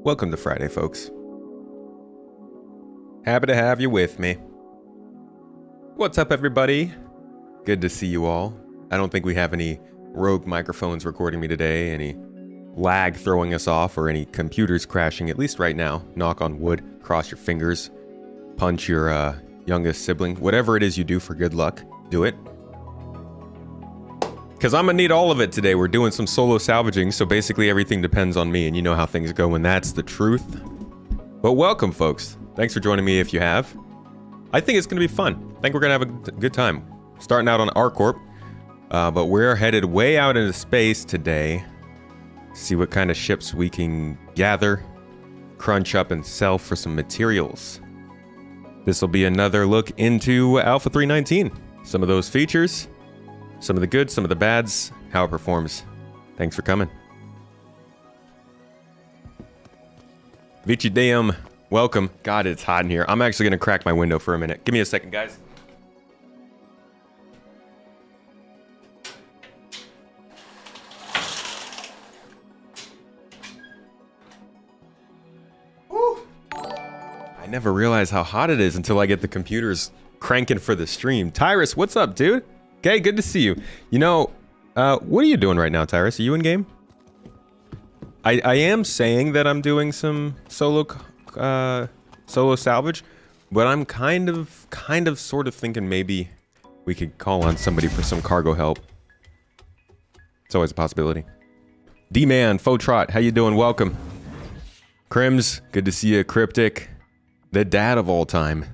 Welcome to Friday, folks. Happy to have you with me. What's up, everybody? Good to see you all. I don't think we have any rogue microphones recording me today, any lag throwing us off, or any computers crashing, at least right now. Knock on wood, cross your fingers, punch your youngest sibling. Whatever it is you do for good luck, do it. Because I'm going to need all of it today. We're doing some solo salvaging, so basically everything depends on me, and you know how things go when that's the truth. But welcome, folks. Thanks for joining me if you have. I think it's going to be fun. I think we're going to have a good time. Starting out on R-Corp, but we're headed way out into space today. See what kind of ships we can gather, crunch up, and sell for some materials. This will be another look into Alpha 319. Some of those features, some of the good, some of the bads, how it performs. Thanks for coming. Vici Deum, welcome. God, it's hot in here. I'm actually going to crack my window for a minute. Give me a second, guys. Woo. I never realize how hot it is until I get the computers cranking for the stream. Tyrus, what's up, dude? Okay, good to see you. You know, what are you doing right now, Tyrus? Are you in game? I am saying that I'm doing some solo salvage, but I'm kind of sort of thinking maybe we could call on somebody for some cargo help. It's always a possibility. D-Man, Fotrot, how you doing? Welcome. Crims, good to see you. Cryptic, the dad of all time.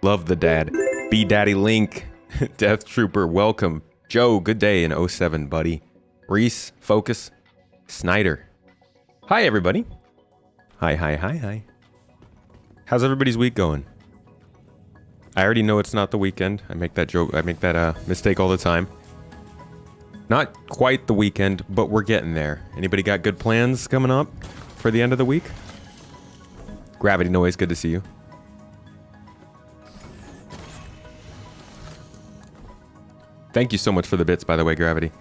Love the dad. B-Daddy Link. Death Trooper, welcome. Joe, good day in 07, buddy. Reese, Focus, Snyder. Hi, everybody. Hi. How's everybody's week going? I already know it's not the weekend. I make that joke. I make that mistake all the time. Not quite the weekend, but we're getting there. Anybody got good plans coming up for the end of the week? Gravity Noise, good to see you. Thank you so much for the bits, by the way, Gravity.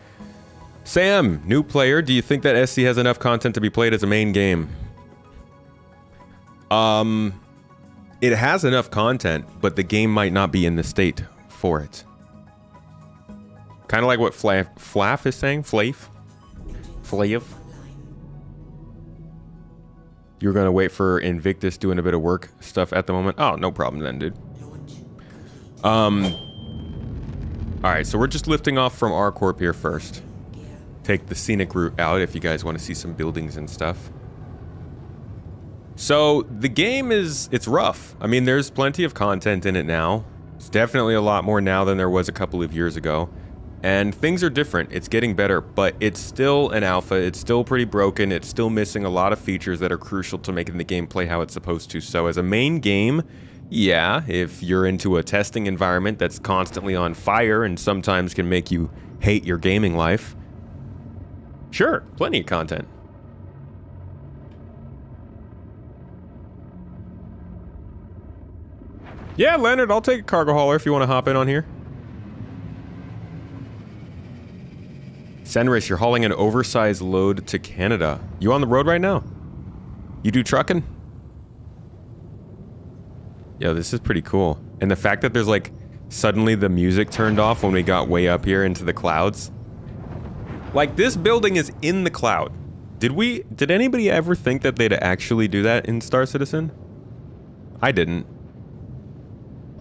Sam, new player. Do you think that SC has enough content to be played as a main game? It has enough content, but the game might not be in the state for it. Kind of like what Flaff is saying. Flav. You're gonna wait for Invictus doing a bit of work stuff at the moment. Oh, no problem then, dude. Alright, so we're just lifting off from R-Corp here first. Take the scenic route out if you guys want to see some buildings and stuff. So, the game it's rough. I mean, there's plenty of content in it now. It's definitely a lot more now than there was a couple of years ago. And things are different. It's getting better, but it's still an alpha. It's still pretty broken. It's still missing a lot of features that are crucial to making the game play how it's supposed to. So, as a main game, yeah, if you're into a testing environment that's constantly on fire and sometimes can make you hate your gaming life, sure, plenty of content. Yeah, Leonard, I'll take a cargo hauler if you want to hop in on here. Senris, you're hauling an oversized load to Canada. You on the road right now? You do trucking? Yo, this is pretty cool. And the fact that there's like, suddenly the music turned off when we got way up here into the clouds. Like, this building is in the cloud. Did anybody ever think that they'd actually do that in Star Citizen? I didn't.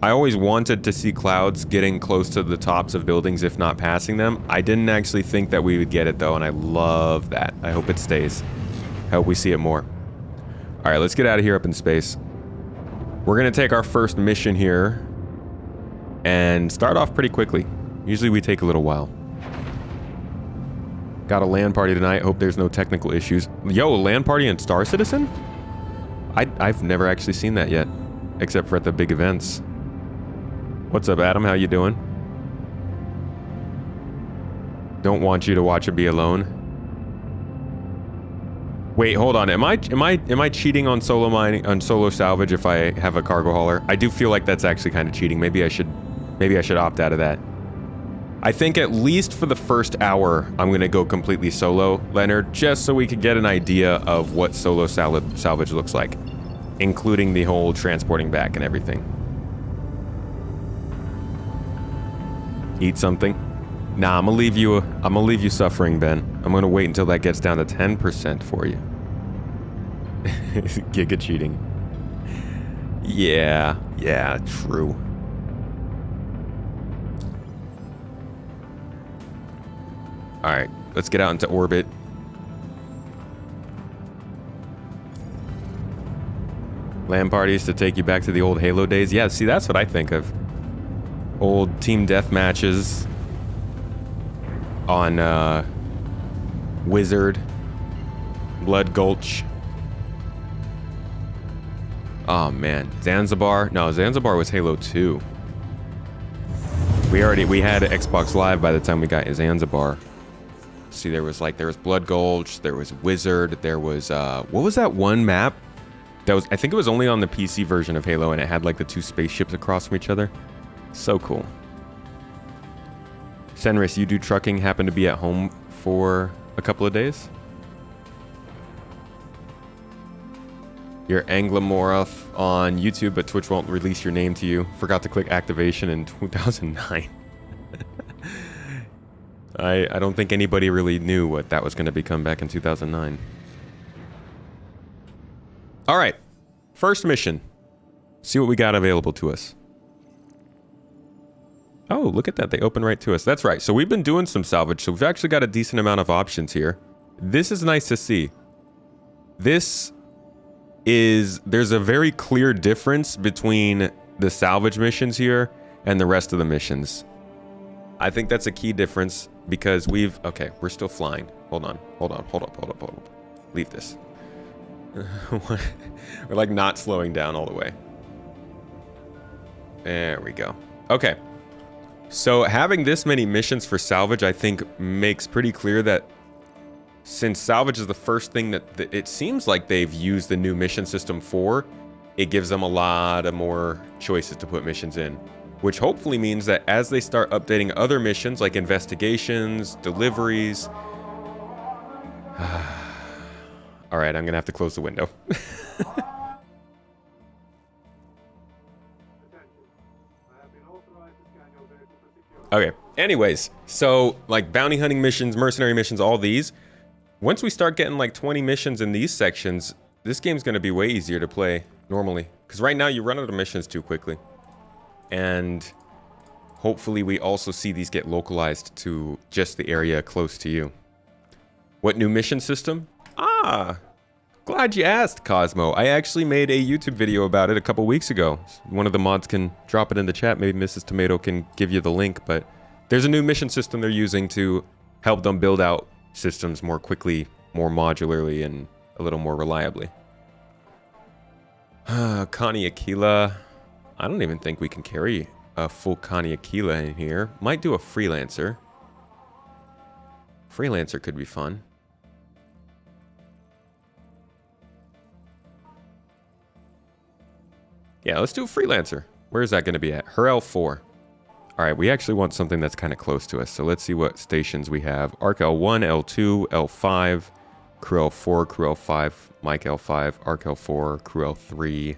I always wanted to see clouds getting close to the tops of buildings, if not passing them. I didn't actually think that we would get it though, and I love that. I hope it stays. I hope we see it more. Alright, let's get out of here up in space. We're gonna take our first mission here and start off pretty quickly. Usually we take a little while. Got a LAN party tonight. Hope there's no technical issues. Yo, a LAN party in Star Citizen? I've never actually seen that yet, except for at the big events. What's up, Adam? How you doing? Don't want you to watch it be alone. Wait, hold on. Am I cheating on solo mining, on solo salvage if I have a cargo hauler? I do feel like that's actually kind of cheating. Maybe I should opt out of that. I think at least for the first hour, I'm going to go completely solo, Leonard, just so we can get an idea of what solo salvage looks like, including the whole transporting back and everything. Eat something? Nah, I'm gonna leave you suffering, Ben. I'm gonna wait until that gets down to 10% for you. Giga cheating. Yeah, true. Alright, let's get out into orbit. LAN parties to take you back to the old Halo days. Yeah, see, that's what I think of. Old team death matches on Wizard, Blood Gulch. Oh man, Zanzibar. No, Zanzibar was Halo 2. We had Xbox Live by the time we got Zanzibar. See, there was Blood Gulch, there was Wizard, there was what was that one map? I think it was only on the PC version of Halo, and it had like the two spaceships across from each other. So cool. Senris, you do trucking, happen to be at home for a couple of days? You're Anglamorph on YouTube, but Twitch won't release your name to you. Forgot to click activation in 2009. I don't think anybody really knew what that was going to become back in 2009. All right, first mission. See what we got available to us. Oh, look at that. They open right to us. That's right. So we've been doing some salvage, so we've actually got a decent amount of options here. This is nice to see. There's a very clear difference between the salvage missions here and the rest of the missions. I think that's a key difference because okay, we're still flying. Hold up. Leave this. We're like not slowing down all the way. There we go. Okay. So having this many missions for salvage, I think makes pretty clear that since salvage is the first thing that it seems like they've used the new mission system for, it gives them a lot of more choices to put missions in, which hopefully means that as they start updating other missions like investigations, deliveries. All right, I'm gonna have to close the window. Okay, anyways, so like bounty hunting missions, mercenary missions, all these, once we start getting like 20 missions in these sections, this game's going to be way easier to play normally. Because right now you run out of missions too quickly. And hopefully we also see these get localized to just the area close to you. What new mission system? Ah, glad you asked, Cosmo. I actually made a YouTube video about it a couple weeks ago. One of the mods can drop it in the chat. Maybe Mrs. Tomato can give you the link. But there's a new mission system they're using to help them build out systems more quickly, more modularly, and a little more reliably. Connie Aquila. I don't even think we can carry a full Connie Aquila in here. Might do a freelancer. Freelancer could be fun. Yeah, let's do a freelancer. Where is that going to be at? Her L4. All right, we actually want something that's kind of close to us. So let's see what stations we have. Arc L1, L2, L5, Crew L4, Crew L5, Mike L5, Arc L4, Crew L3.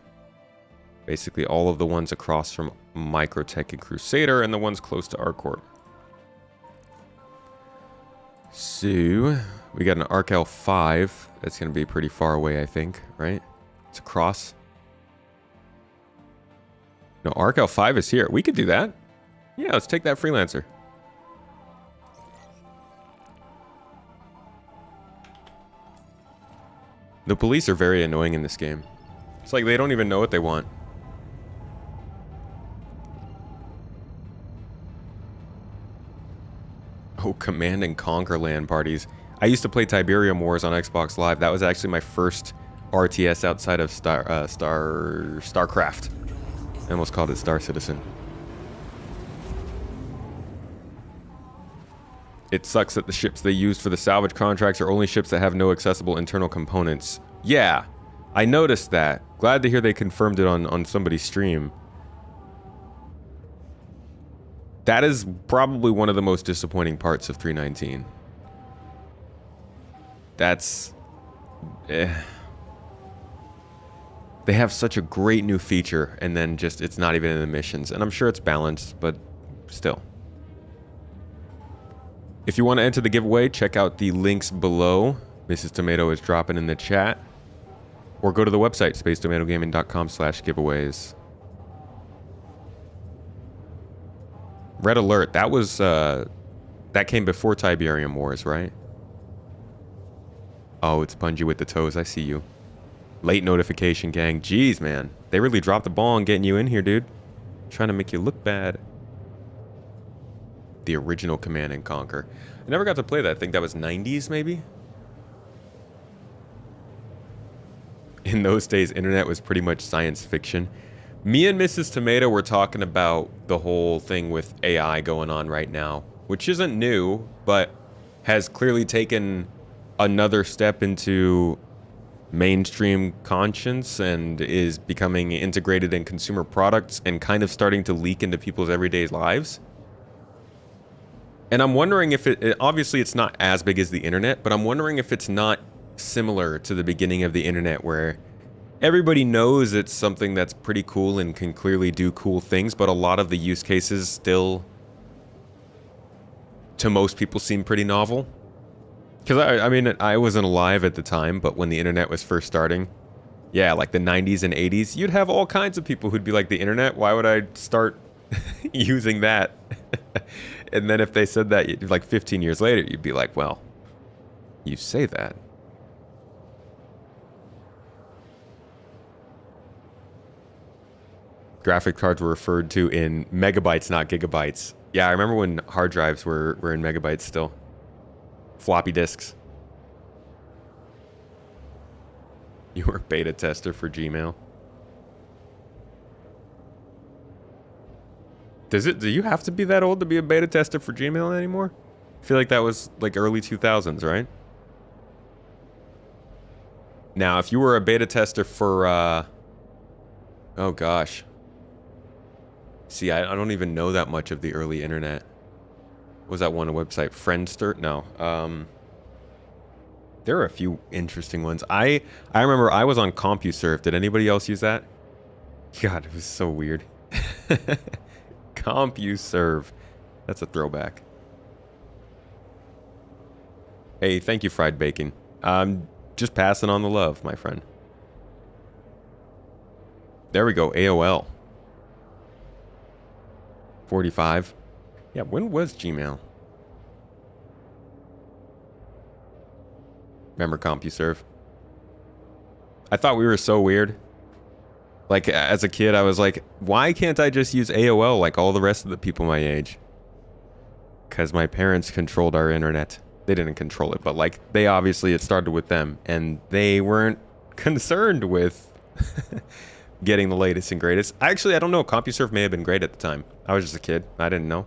Basically all of the ones across from Microtech and Crusader and the ones close to Arcourt. So we got an Arc L5. That's going to be pretty far away, I think, right? It's across. No, Arc L5 is here. We could do that. Yeah, let's take that freelancer. The police are very annoying in this game. It's like they don't even know what they want. Oh, Command and Conquer LAN parties. I used to play Tiberium Wars on Xbox Live. That was actually my first RTS outside of StarCraft. I almost called it Star Citizen. It sucks that the ships they used for the salvage contracts are only ships that have no accessible internal components. Yeah, I noticed that. Glad to hear they confirmed it on somebody's stream. That is probably one of the most disappointing parts of 319. That's... They have such a great new feature, and then just it's not even in the missions. And I'm sure it's balanced, but still. If you want to enter the giveaway, check out the links below. Mrs. Tomato is dropping in the chat. Or go to the website, spacetomato.com/giveaways. Red Alert, that was, that came before Tiberium Wars, right? Oh, it's Bungie with the toes, I see you. Late notification, gang. Jeez, man. They really dropped the ball on getting you in here, dude. Trying to make you look bad. The original Command & Conquer. I never got to play that. I think that was 90s, maybe? In those days, internet was pretty much science fiction. Me and Mrs. Tomato were talking about the whole thing with AI going on right now, which isn't new, but has clearly taken another step into mainstream conscience and is becoming integrated in consumer products and kind of starting to leak into people's everyday lives. And I'm wondering if obviously it's not as big as the internet, but I'm wondering if it's not similar to the beginning of the internet where everybody knows it's something that's pretty cool and can clearly do cool things, but a lot of the use cases still, to most people, seem pretty novel. Because, I mean, I wasn't alive at the time, but when the internet was first starting, yeah, like the 90s and 80s, you'd have all kinds of people who'd be like, the internet? Why would I start using that? And then if they said that, like 15 years later, you'd be like, well, you say that. Graphic cards were referred to in megabytes, not gigabytes. Yeah, I remember when hard drives were in megabytes still. Floppy disks. You were a beta tester for Gmail. Do you have to be that old to be a beta tester for Gmail anymore? I feel like that was like early 2000s, right? Now, if you were a beta tester for, oh gosh. See, I don't even know that much of the early internet. What was that one website? Friendster? No. There are a few interesting ones. I remember I was on CompuServe. Did anybody else use that? God, it was so weird. CompuServe. That's a throwback. Hey, thank you, Fried Bacon. Just passing on the love, my friend. There we go, AOL. 45. Yeah, when was Gmail? Remember CompuServe? I thought we were so weird. Like, as a kid, I was like, why can't I just use AOL like all the rest of the people my age? Because my parents controlled our internet. They didn't control it, but like, it started with them, and they weren't concerned with getting the latest and greatest. Actually, I don't know. CompuServe may have been great at the time. I was just a kid. I didn't know.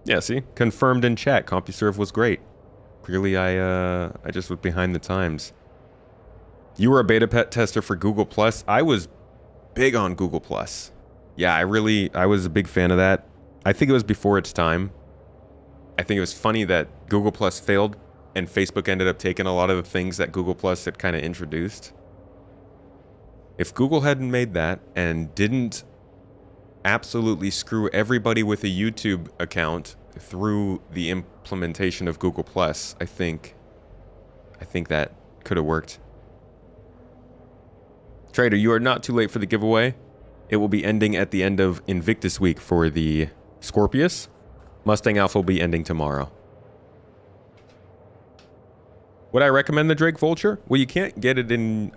Yeah, see? Confirmed in chat. CompuServe was great. Clearly, I just was behind the times. You were a beta tester for Google+. I was big on Google+. Yeah, I was a big fan of that. I think it was before its time. I think it was funny that Google+ failed and Facebook ended up taking a lot of the things that Google+ had kind of introduced. If Google hadn't made that and didn't absolutely screw everybody with a YouTube account through the implementation of Google+, I think that could have worked. Trader, you are not too late for the giveaway. It will be ending at the end of Invictus Week for the Scorpius. Mustang Alpha will be ending tomorrow. Would I recommend the Drake Vulture? Well, you can't get it in...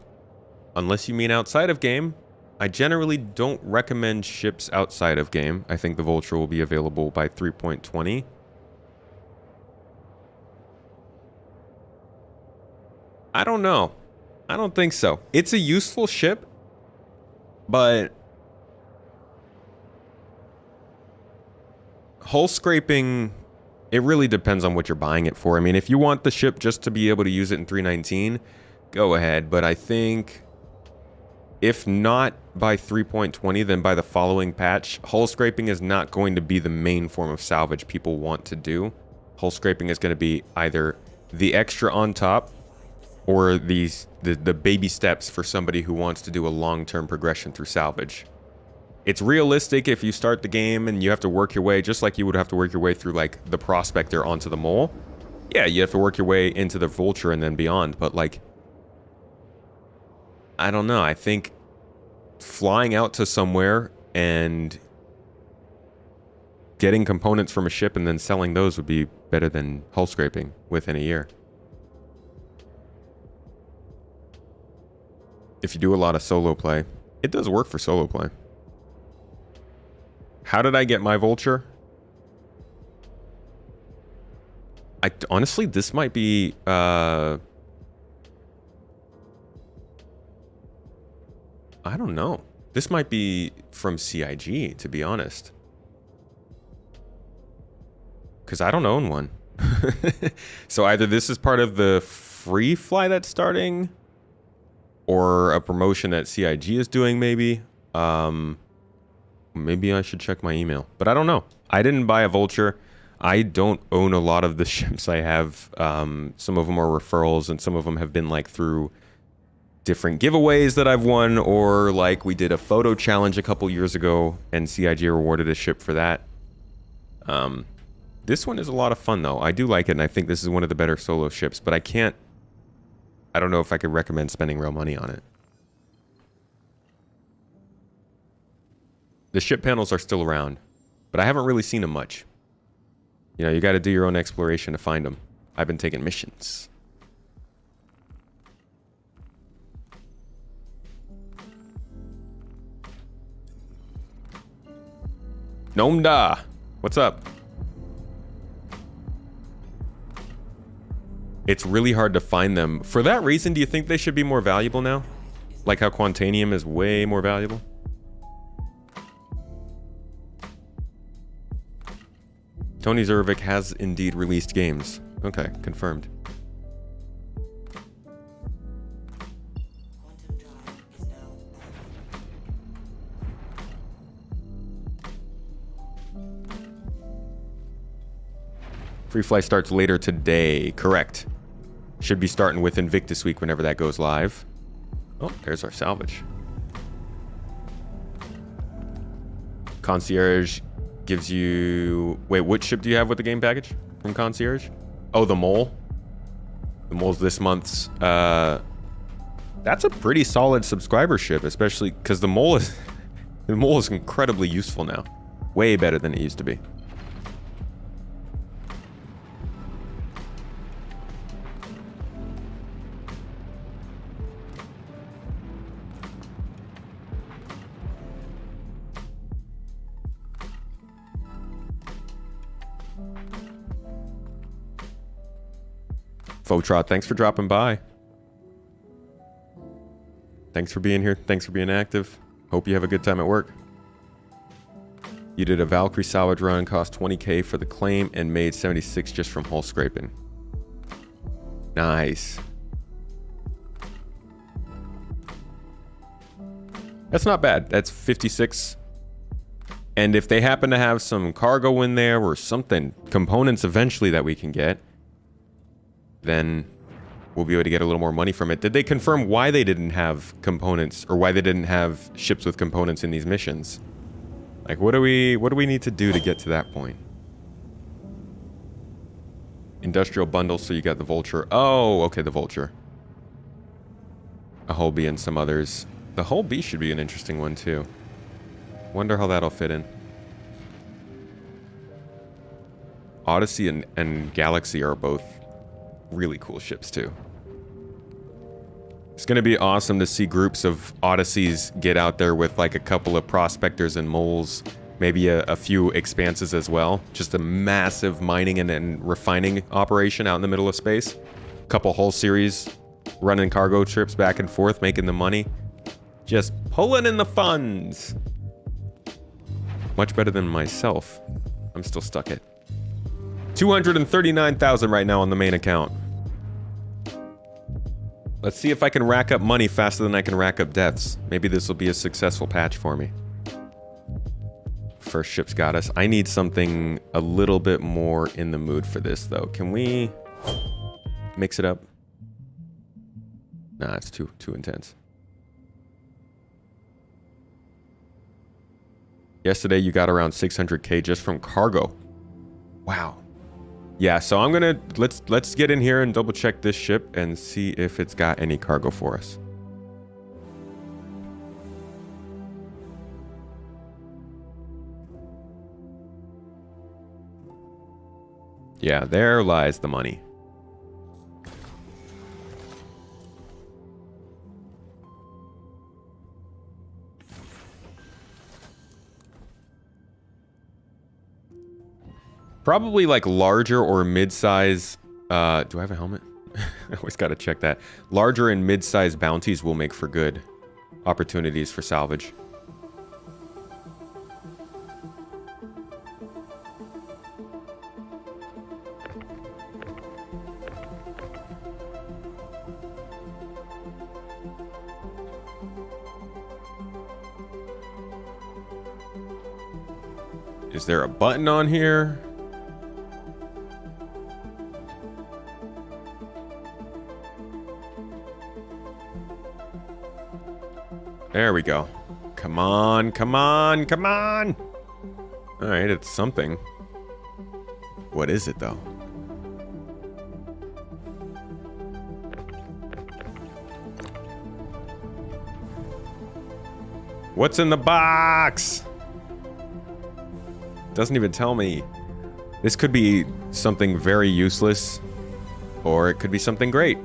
unless you mean outside of game. I generally don't recommend ships outside of game. I think the Vulture will be available by 3.20. I don't know. I don't think so. It's a useful ship, but hull scraping, it really depends on what you're buying it for. I mean, if you want the ship just to be able to use it in 319, go ahead, but I think If not by 3.20, then by the following patch. Hull scraping is not going to be the main form of salvage people want to do. Hull scraping is going to be either the extra on top or the baby steps for somebody who wants to do a long-term progression through salvage. It's realistic if you start the game and you have to work your way, just like you would have to work your way through like the prospector onto the mole. Yeah, you have to work your way into the vulture and then beyond, but like, I don't know. I think flying out to somewhere and getting components from a ship and then selling those would be better than hull scraping within a year. If you do a lot of solo play, it does work for solo play. How did I get my vulture? Honestly, this might be I don't know. This might be from CIG, to be honest. Because I don't own one. So either this is part of the free fly that's starting, or a promotion that CIG is doing, maybe. Maybe I should check my email. But I don't know. I didn't buy a Vulture. I don't own a lot of the ships I have. Some of them are referrals, and some of them have been like through different giveaways that I've won, or like we did a photo challenge a couple years ago and CIG rewarded a ship for that. This one is a lot of fun though. I do like it, and I think this is one of the better solo ships, but I don't know if I could recommend spending real money on it. The ship panels are still around, but I haven't really seen them much. You know, you got to do your own exploration to find them. I've been taking missions. Nomda, what's up? It's really hard to find them. For that reason, do you think they should be more valuable now? Like how Quantanium is way more valuable? Tony Zervik has indeed released games. Okay, confirmed. Free Fly starts later today. Correct. Should be starting with Invictus Week whenever that goes live. Oh, there's our salvage. Concierge gives you... Wait, which ship do you have with the game package from Concierge? Oh, the Mole. The Mole's this month's... That's a pretty solid subscriber ship, especially because the Mole is... the Mole is incredibly useful now. Way better than it used to be. Fotrot, thanks for dropping by. Thanks for being here. Thanks for being active. Hope you have a good time at work. You did a Valkyrie salvage run, cost 20k for the claim, and made 76 just from hull scraping. Nice. That's not bad. That's 56. And if they happen to have some cargo in there or something, components eventually that we can get, then we'll be able to get a little more money from it. Did they confirm why they didn't have components, or why they didn't have ships with components in these missions? Like, what do we need to do to get to that point? Industrial bundle, so you got the Vulture. Oh, okay, the Vulture. A Hull B and some others. The Hull B should be an interesting one too. Wonder how that'll fit in. Odyssey and Galaxy are both really cool ships too. It's gonna be awesome to see groups of Odysseys get out there with like a couple of prospectors and moles, maybe a few expanses as well. Just a massive mining and refining operation out in the middle of space. Couple whole series running cargo trips back and forth, making the money. Just pulling in the funds. Much better than myself. I'm still stuck at 239,000 right now on the main account. Let's see if I can rack up money faster than I can rack up deaths. Maybe this will be a successful patch for me. First ship's got us. I need something a little bit more in the mood for this, though. Can we mix it up? Nah, it's too intense. Yesterday, you got around 600k just from cargo. Wow. Yeah, so I'm gonna let's get in here and double check this ship and see if it's got any cargo for us. Yeah, there lies the money. Probably like larger or mid-size. Do I have a helmet? I always gotta check that. Larger and mid-size bounties will make for good opportunities for salvage. Is there a button on here? There we go. Come on, come on, come on! Alright, it's something. What is it, though? What's in the box? Doesn't even tell me. This could be something very useless, or it could be something great.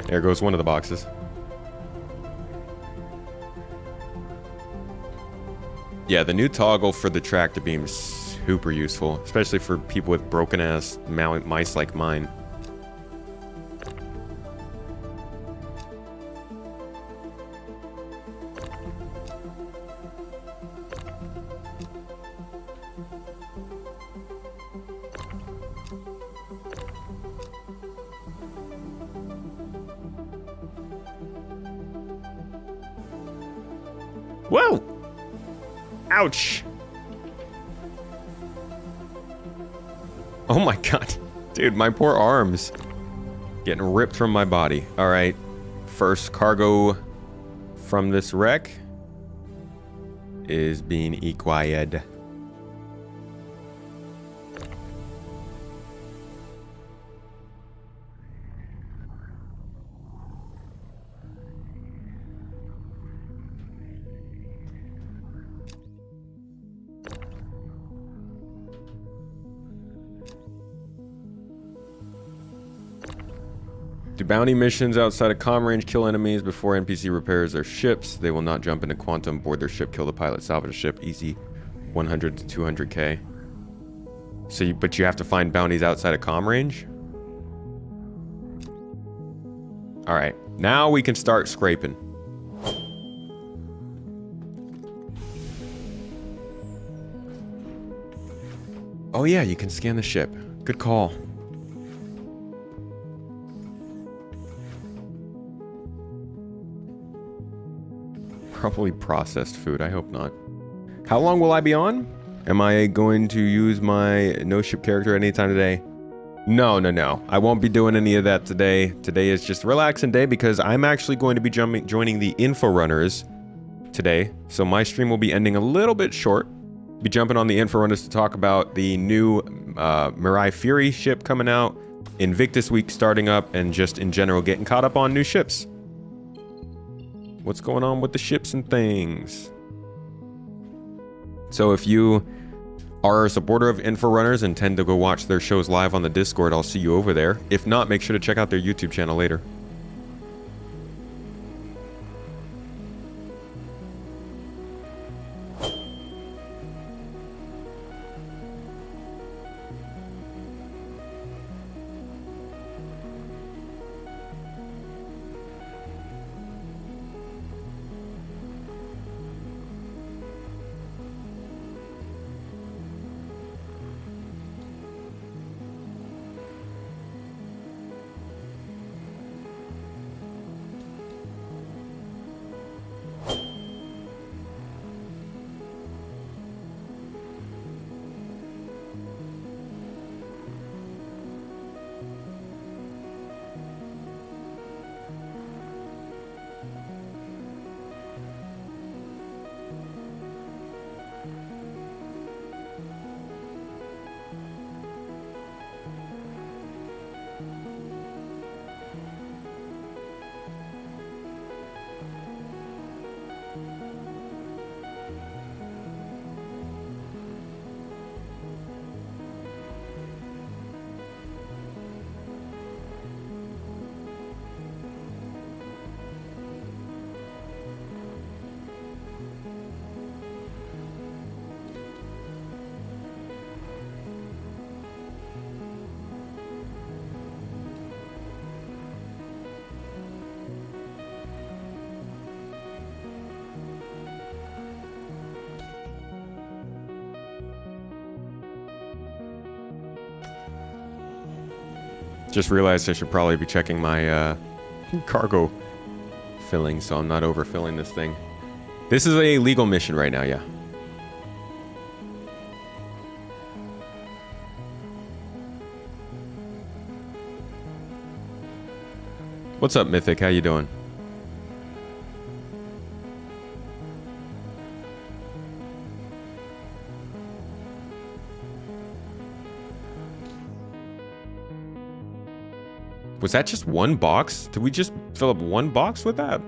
There goes one of the boxes. Yeah, the new toggle for the tractor beam is super useful, especially for people with broken-ass mice like mine. Whoa! Ouch! Oh my god. Dude, my poor arms. Getting ripped from my body. Alright. First cargo from this wreck is being acquired. Do bounty missions outside of comm range kill enemies before NPC repairs their ships? They will not jump into quantum, board their ship, kill the pilot, salvage a ship. Easy 100 to 200k. So, but you have to find bounties outside of comm range? Alright, now we can start scraping. Oh yeah, you can scan the ship. Good call. Probably processed food. I hope not. How long will I be on? Am I going to use my no ship character anytime today? No. I won't be doing any of that today. Today is just a relaxing day because I'm actually going to be joining the info runners today. So my stream will be ending a little bit short. Be jumping on the info runners to talk about the new Mirai Fury ship coming out, Invictus Week starting up, and just in general getting caught up on new ships. What's going on with the ships and things? So if you are a supporter of Info Runners and tend to go watch their shows live on the Discord, I'll see you over there. If not, make sure to check out their YouTube channel later. Just realized I should probably be checking my cargo filling so I'm not overfilling this thing. This is a legal mission right now, yeah. What's up, Mythic? How you doing? Was that just one box? Did we just fill up one box with that?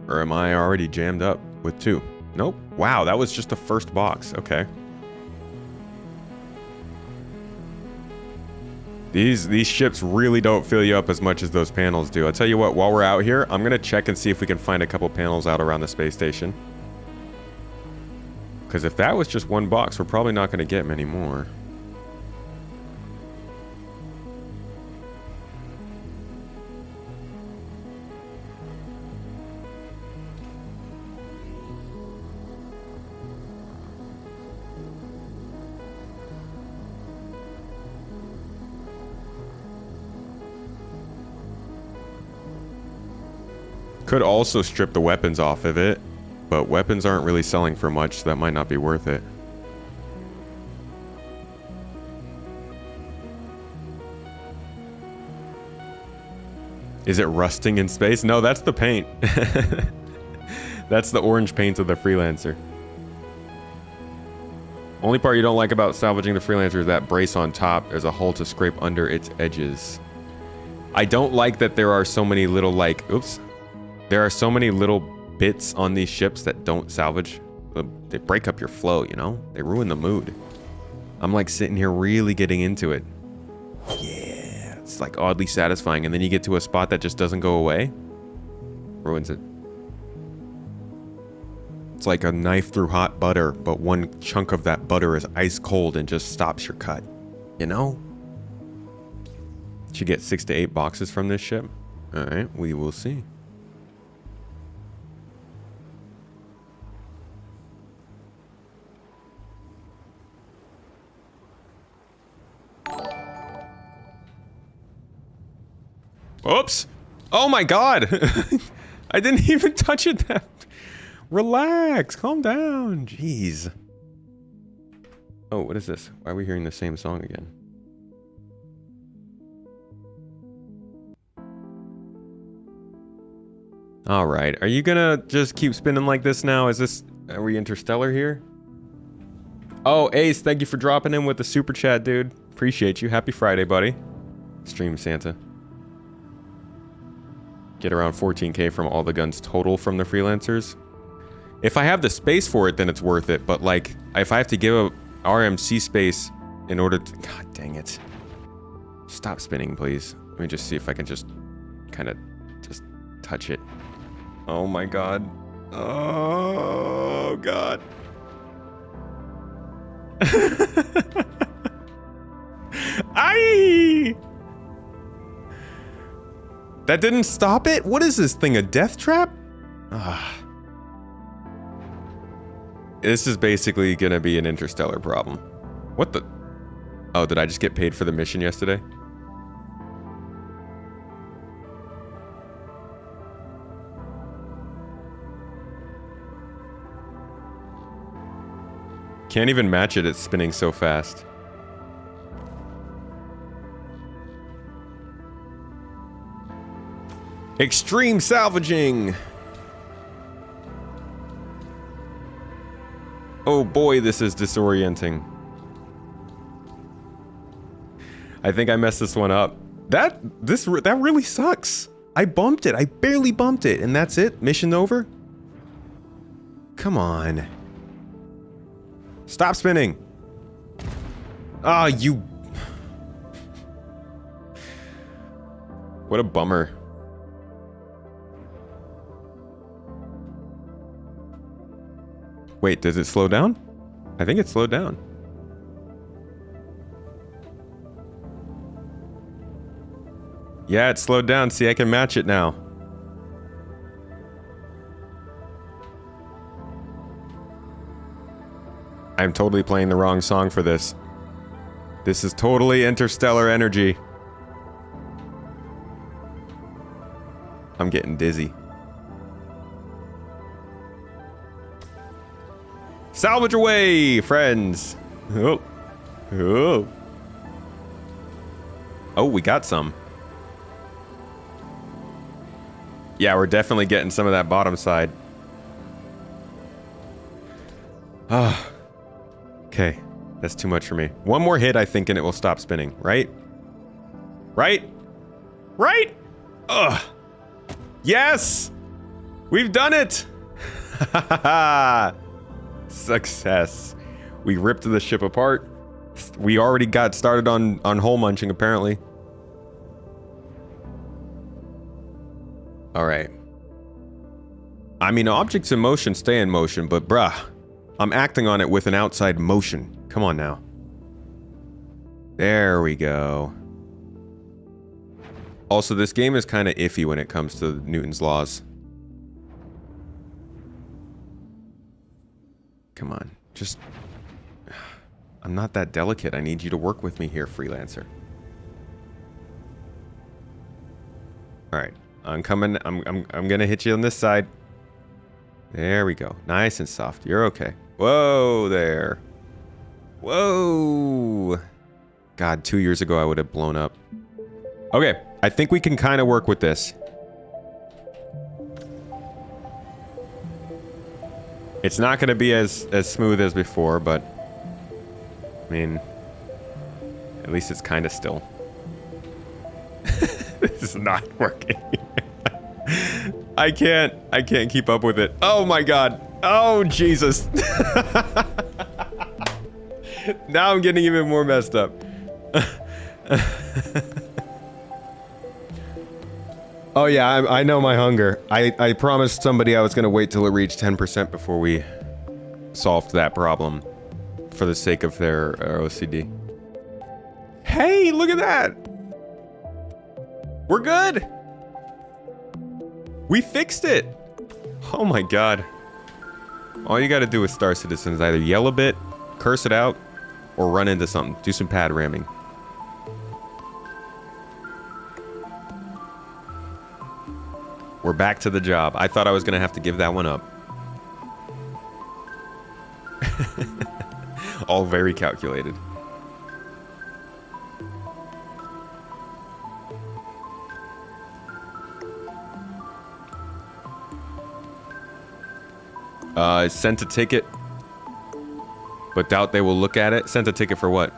Or am I already jammed up with two? Nope. Wow, that was just the first box. Okay. These ships really don't fill you up as much as those panels do. I'll tell you what, while we're out here, I'm going to check and see if we can find a couple panels out around the space station. Because if that was just one box, we're probably not going to get many more. Could also strip the weapons off of it, but weapons aren't really selling for much, so that might not be worth it. Is it rusting in space? No, that's the paint. That's the orange paint of the Freelancer. Only part you don't like about salvaging the Freelancer is that brace on top. There's a hole to scrape under its edges. I don't like that there are so many little, like, oops. There are so many little bits on these ships that don't salvage. They break up your flow, you know? They ruin the mood. I'm like sitting here really getting into it. Yeah, it's like oddly satisfying. And then you get to a spot that just doesn't go away. Ruins it. It's like a knife through hot butter, but one chunk of that butter is ice cold and just stops your cut. You know? Should get 6 to 8 boxes from this ship. All right, we will see. Oops. Oh my god. I didn't even touch it. Relax. Calm down. Jeez. Oh, what is this? Why are we hearing the same song again? All right. Are you gonna just keep spinning like this now? Are we interstellar here? Oh, Ace, thank you for dropping in with the super chat, dude. Appreciate you. Happy Friday, buddy. Stream Santa. Get around 14k from all the guns total from the Freelancers. If I have the space for it, then it's worth it. But like, if I have to give a RMC space in order to... God dang it. Stop spinning, please. Let me just see if I can just kind of just touch it. Oh my god. Oh god. Aye! That didn't stop it? What is this thing, a death trap? Ah. This is basically gonna be an interstellar problem. What the? Oh, did I just get paid for the mission yesterday? Can't even match it, it's spinning so fast. Extreme salvaging! Oh boy, this is disorienting. I think I messed this one up. That really sucks. I bumped it. I barely bumped it, and that's it? Mission over? Come on. Stop spinning. Ah, you... What a bummer. Wait, does it slow down? I think it slowed down. Yeah, it slowed down. See, I can match it now. I'm totally playing the wrong song for this. This is totally interstellar energy. I'm getting dizzy. Salvage away, friends. Oh. Oh. Oh, we got some. Yeah, we're definitely getting some of that bottom side. Ah. Okay. That's too much for me. One more hit, I think, and it will stop spinning, right? Right? Right? Ugh. Yes! We've done it! Success. We ripped the ship apart. We already got started on hole munching, apparently. Alright. I mean, objects in motion stay in motion, but bruh, I'm acting on it with an outside motion. Come on now. There we go. Also, this game is kind of iffy when it comes to Newton's laws. Come on, just... I'm not that delicate. I need you to work with me here, freelancer. Alright, I'm coming. I'm gonna hit you on this side. There we go. Nice and soft. You're okay. Whoa there. Whoa. God, 2 years ago I would have blown up. Okay, I think we can kind of work with this. It's not going to be as smooth as before, but... I mean... At least it's kind of still. This is not working. I can't keep up with it. Oh my god. Oh, Jesus. Now I'm getting even more messed up. Oh yeah, I know my hunger. I promised somebody I was gonna wait till it reached 10% before we solved that problem. For the sake of their OCD. Hey, look at that! We're good! We fixed it! Oh my god. All you gotta do with Star Citizen is either yell a bit, curse it out, or run into something. Do some pad ramming. We're back to the job. I thought I was gonna have to give that one up. All very calculated. Sent a ticket, but doubt they will look at it. Sent a ticket for what?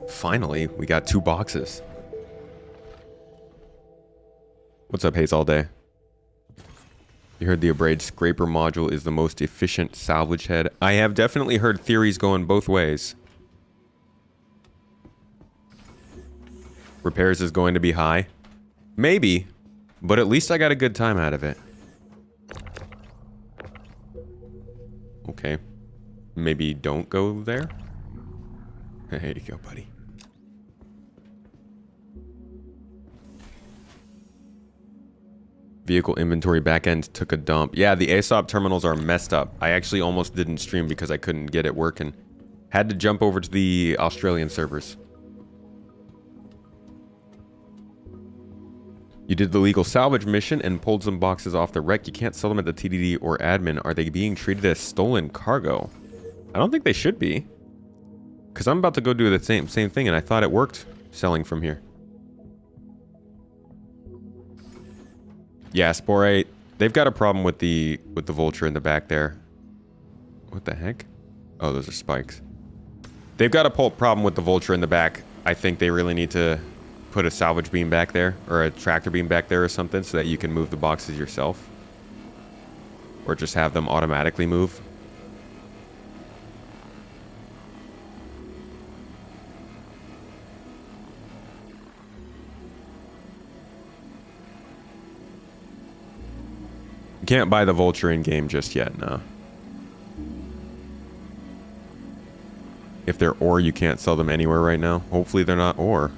Finally, we got 2 boxes. What's up, Haze all day? You heard the Abrade Scraper module is the most efficient salvage head. I have definitely heard theories going both ways. Repairs is going to be high. Maybe, but at least I got a good time out of it. Okay. Maybe don't go there? There you go, buddy. Vehicle inventory backend took a dump. Yeah, the ASOP terminals are messed up. I actually almost didn't stream because I couldn't get it working. Had to jump over to the Australian servers. You did the legal salvage mission and pulled some boxes off the wreck. You can't sell them at the TDD or admin. Are they being treated as stolen cargo? I don't think they should be. Because I'm about to go do the same thing, and I thought it worked selling from here. Yeah, Sporate. They've got a problem with the Vulture in the back there. What the heck? Oh, those are spikes. They've got a problem with the Vulture in the back. I think they really need to put a salvage beam back there, or a tractor beam back there or something, so that you can move the boxes yourself. Or just have them automatically move. You can't buy the Vulture in-game just yet, no. If they're ore, you can't sell them anywhere right now. Hopefully they're not ore.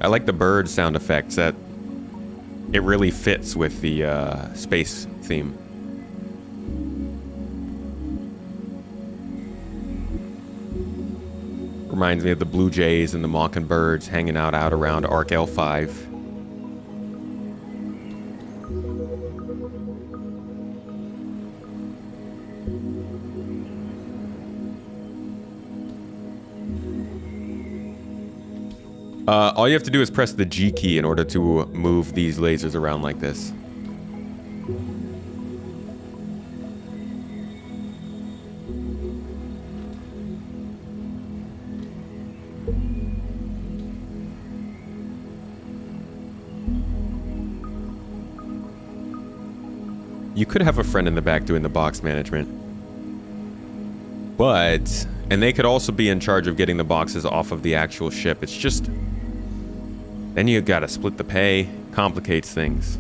I like the bird sound effects. That it really fits with the space theme. Reminds me of the Blue Jays and the Mockingbirds hanging out around Arc L5. All you have to do is press the G key in order to move these lasers around like this. You could have a friend in the back doing the box management. But, and they could also be in charge of getting the boxes off of the actual ship. It's just, then you gotta split the pay, complicates things.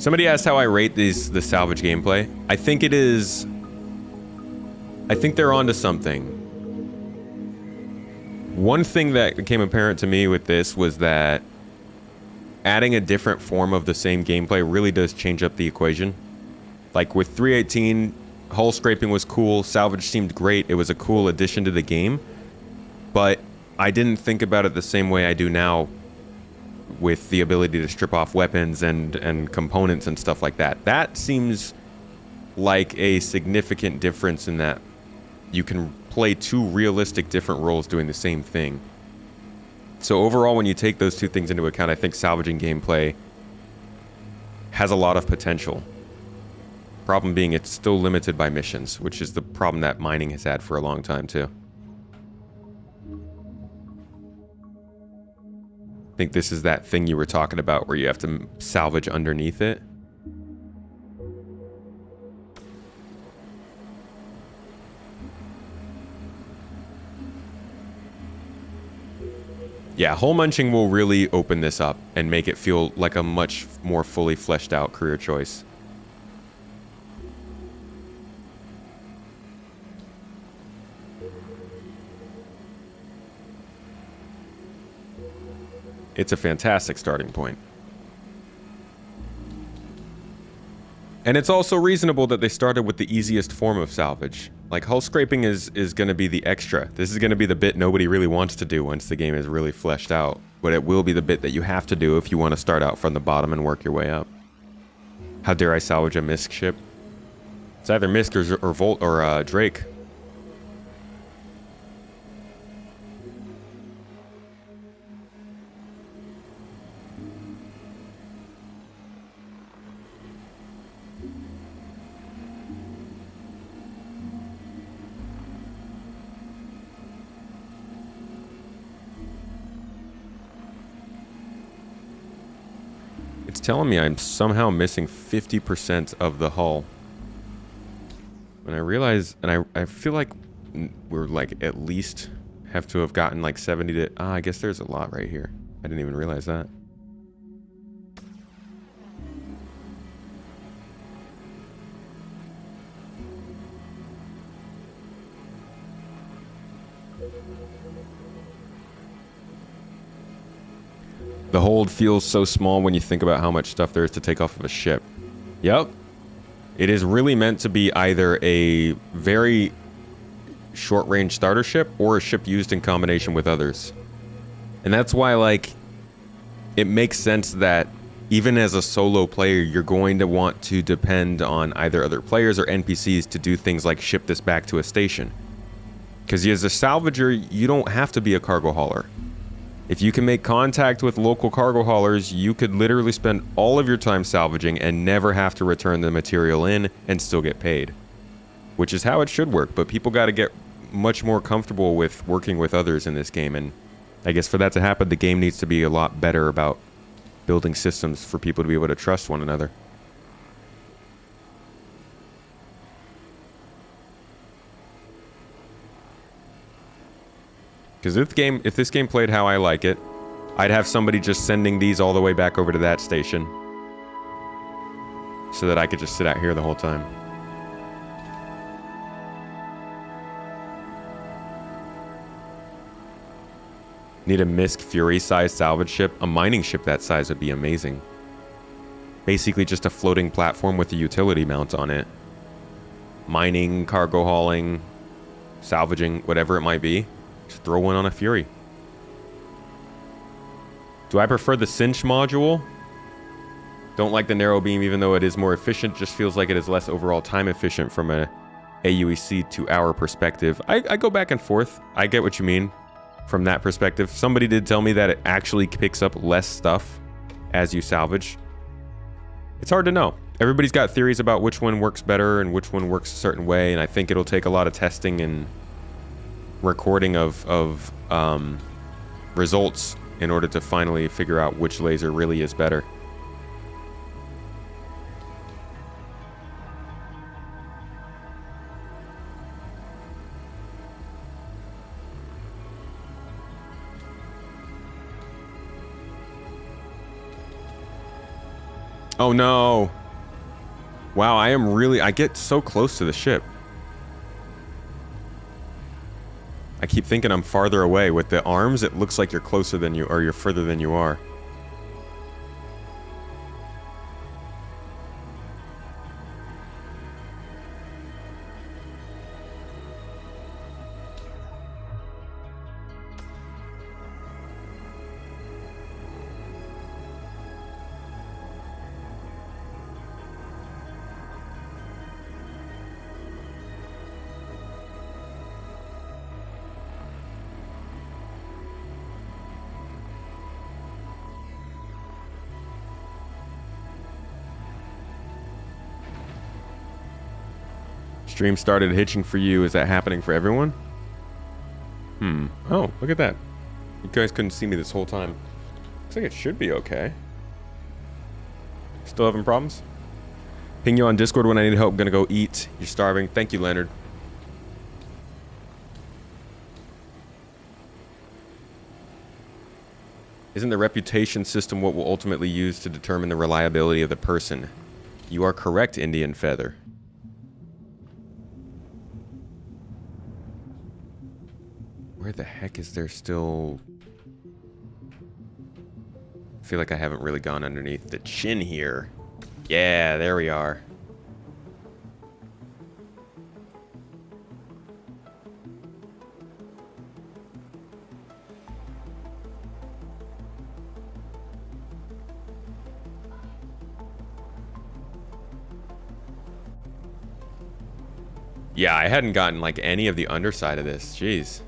Somebody asked how I rate the salvage gameplay. I think they're onto something. One thing that became apparent to me with this was that adding a different form of the same gameplay really does change up the equation. Like with 318, hull scraping was cool, salvage seemed great, it was a cool addition to the game, but I didn't think about it the same way I do now with the ability to strip off weapons and components and stuff like that. That seems like a significant difference in that you can play two realistic different roles doing the same thing. So overall, when you take those two things into account, I think salvaging gameplay has a lot of potential. Problem being, it's still limited by missions, which is the problem that mining has had for a long time too. I think this is that thing you were talking about where you have to salvage underneath it. Yeah, hole munching will really open this up and make it feel like a much more fully fleshed out career choice. It's a fantastic starting point. And it's also reasonable that they started with the easiest form of salvage. Like, hull scraping is going to be the extra. This is going to be the bit nobody really wants to do once the game is really fleshed out. But it will be the bit that you have to do if you want to start out from the bottom and work your way up. How dare I salvage a Misk ship? It's either Misk or Volt or Drake. It's telling me I'm somehow missing 50% of the hull. And I realize, and I feel like we're like at least have to have gotten like 70 to, I guess there's a lot right here. I didn't even realize that. The hold feels so small when you think about how much stuff there is to take off of a ship. Yep. It is really meant to be either a very short-range starter ship or a ship used in combination with others. And that's why, like, it makes sense that even as a solo player, you're going to want to depend on either other players or NPCs to do things like ship this back to a station. Because as a salvager, you don't have to be a cargo hauler. If you can make contact with local cargo haulers, you could literally spend all of your time salvaging and never have to return the material in and still get paid. Which is how it should work, but people got to get much more comfortable with working with others in this game, and I guess for that to happen, the game needs to be a lot better about building systems for people to be able to trust one another. Because if this game played how I like it, I'd have somebody just sending these all the way back over to that station so that I could just sit out here the whole time. Need a Misk Fury-sized salvage ship? A mining ship that size would be amazing. Basically just a floating platform with a utility mount on it. Mining, cargo hauling, salvaging, whatever it might be. Just throw one on a Fury. Do I prefer the cinch module? Don't like the narrow beam even though it is more efficient. Just feels like it is less overall time efficient from a AUEC to hour perspective. I go back and forth. I get what you mean. From that perspective, somebody did tell me that it actually picks up less stuff as you salvage. It's hard to know. Everybody's got theories about which one works better and which one works a certain way, and I think it'll take a lot of testing and recording of results in order to finally figure out which laser really is better. Oh no. Wow, I get so close to the ship. I keep thinking I'm farther away. With the arms, it looks like you're closer than you, or you're further than you are. Stream started hitching for you. Is that happening for everyone? Oh, look at that. You guys couldn't see me this whole time. Looks like it should be okay. Still having problems? Ping you on Discord when I need help. Gonna go eat. You're starving. Thank you, Leonard. Isn't the reputation system what we'll ultimately use to determine the reliability of the person? You are correct, Indian Feather. Where the heck is there still... I feel like I haven't really gone underneath the chin here. Yeah, there we are. Yeah, I hadn't gotten like any of the underside of this. Jeez.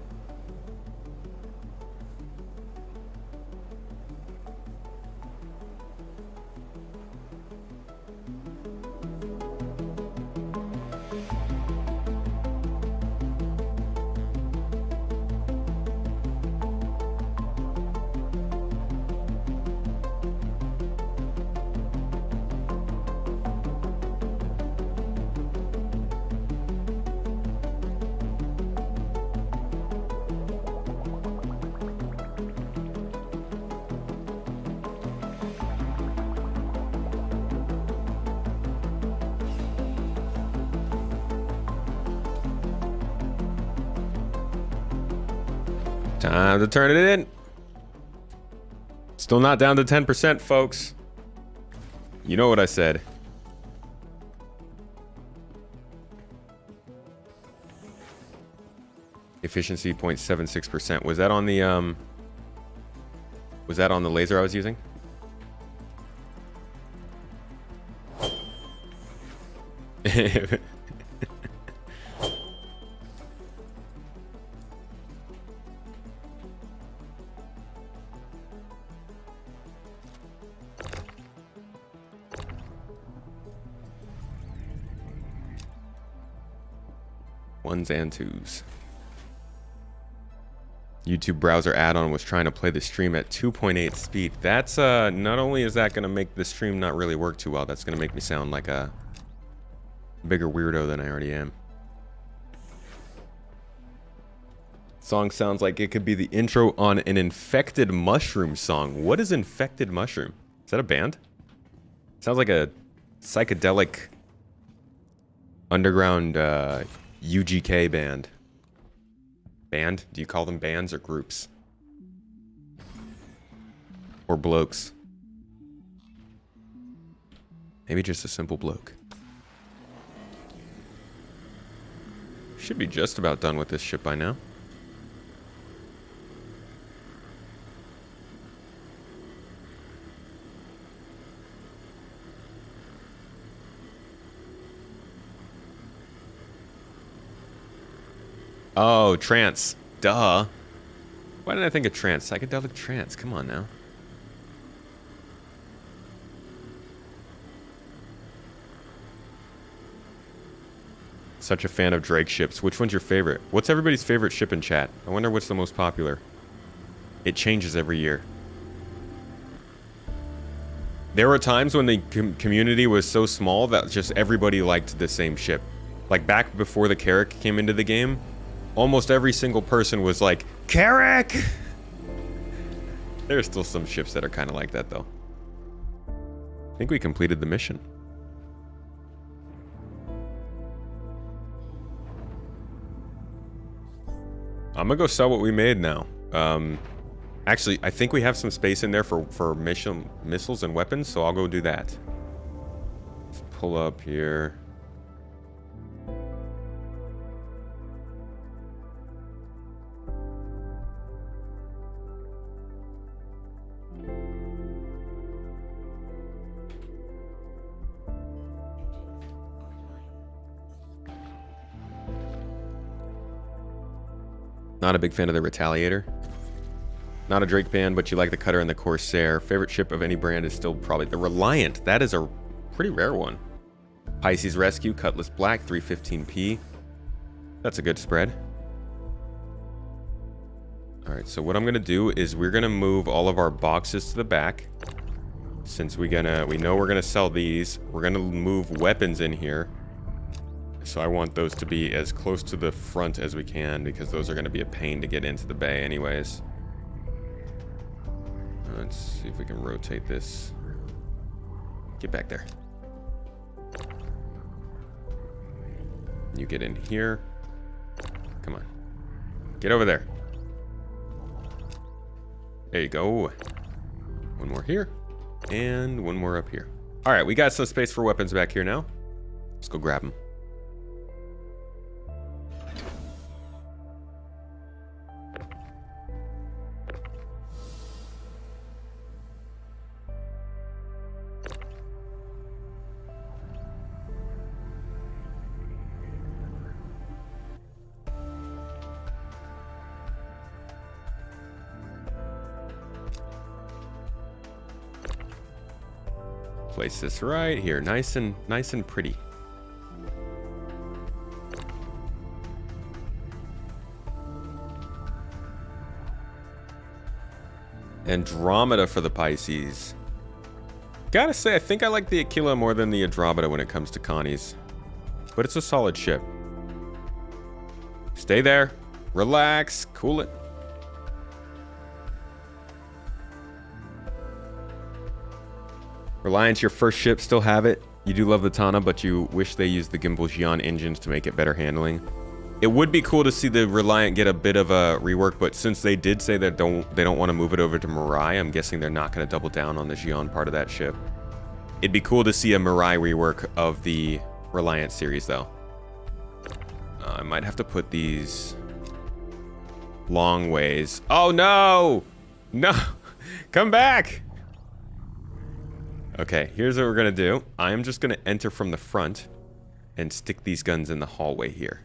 Time to turn it in. Still not down to 10%, folks. You know what I said. Efficiency 0.76%. Was that on the laser I was using? Ones and twos. YouTube browser add-on was trying to play the stream at 2.8 speed. That's not only is that gonna make the stream not really work too well, that's gonna make me sound like a bigger weirdo than I already am. Song sounds like it could be the intro on an Infected Mushroom song. What is Infected Mushroom? Is that a band? Sounds like a psychedelic underground UGK band. Band? Do you call them bands or groups? Or blokes? Maybe just a simple bloke. Should be just about done with this ship by now. Oh, trance. Duh. Why did I think of trance? Psychedelic trance. Come on now. Such a fan of Drake ships. Which one's your favorite? What's everybody's favorite ship in chat? I wonder what's the most popular. It changes every year. There were times when the community was so small that just everybody liked the same ship. Like back before the Carrack came into the game, almost every single person was like, Carrack! There are still some ships that are kind of like that, though. I think we completed the mission. I'm gonna go sell what we made now. Actually, I think we have some space in there for missiles and weapons, so I'll go do that. Let's pull up here. Not a big fan of the Retaliator. Not a Drake fan, but you like the Cutter and the Corsair. Favorite ship of any brand is still probably the Reliant. That is a pretty rare one. Pisces Rescue, Cutlass Black, 315p. That's a good spread. Alright, so what I'm gonna do is we're gonna move all of our boxes to the back. Since we know we're gonna sell these, we're gonna move weapons in here. So I want those to be as close to the front as we can, because those are going to be a pain to get into the bay anyways. Let's see if we can rotate this. Get back there. You get in here. Come on. Get over there. There you go. One more here. And one more up here. Alright, we got some space for weapons back here now. Let's go grab them. Place this right here, nice and pretty. Andromeda for the Pisces. Gotta say, I think I like the Aquila more than the Andromeda when it comes to Connie's. But it's a solid ship. Stay there. Relax. Cool it. Reliance, your first ship, still have it. You do love the Tana, but you wish they used the Gimbal Xi'an engines to make it better handling. It would be cool to see the Reliant get a bit of a rework, but since they did say that they don't want to move it over to Mirai, I'm guessing they're not going to double down on the Xi'an part of that ship. It'd be cool to see a Mirai rework of the Reliant series, though. I might have to put these long ways. Oh, no! No! Come back! Okay, here's what we're going to do. I am just going to enter from the front and stick these guns in the hallway here.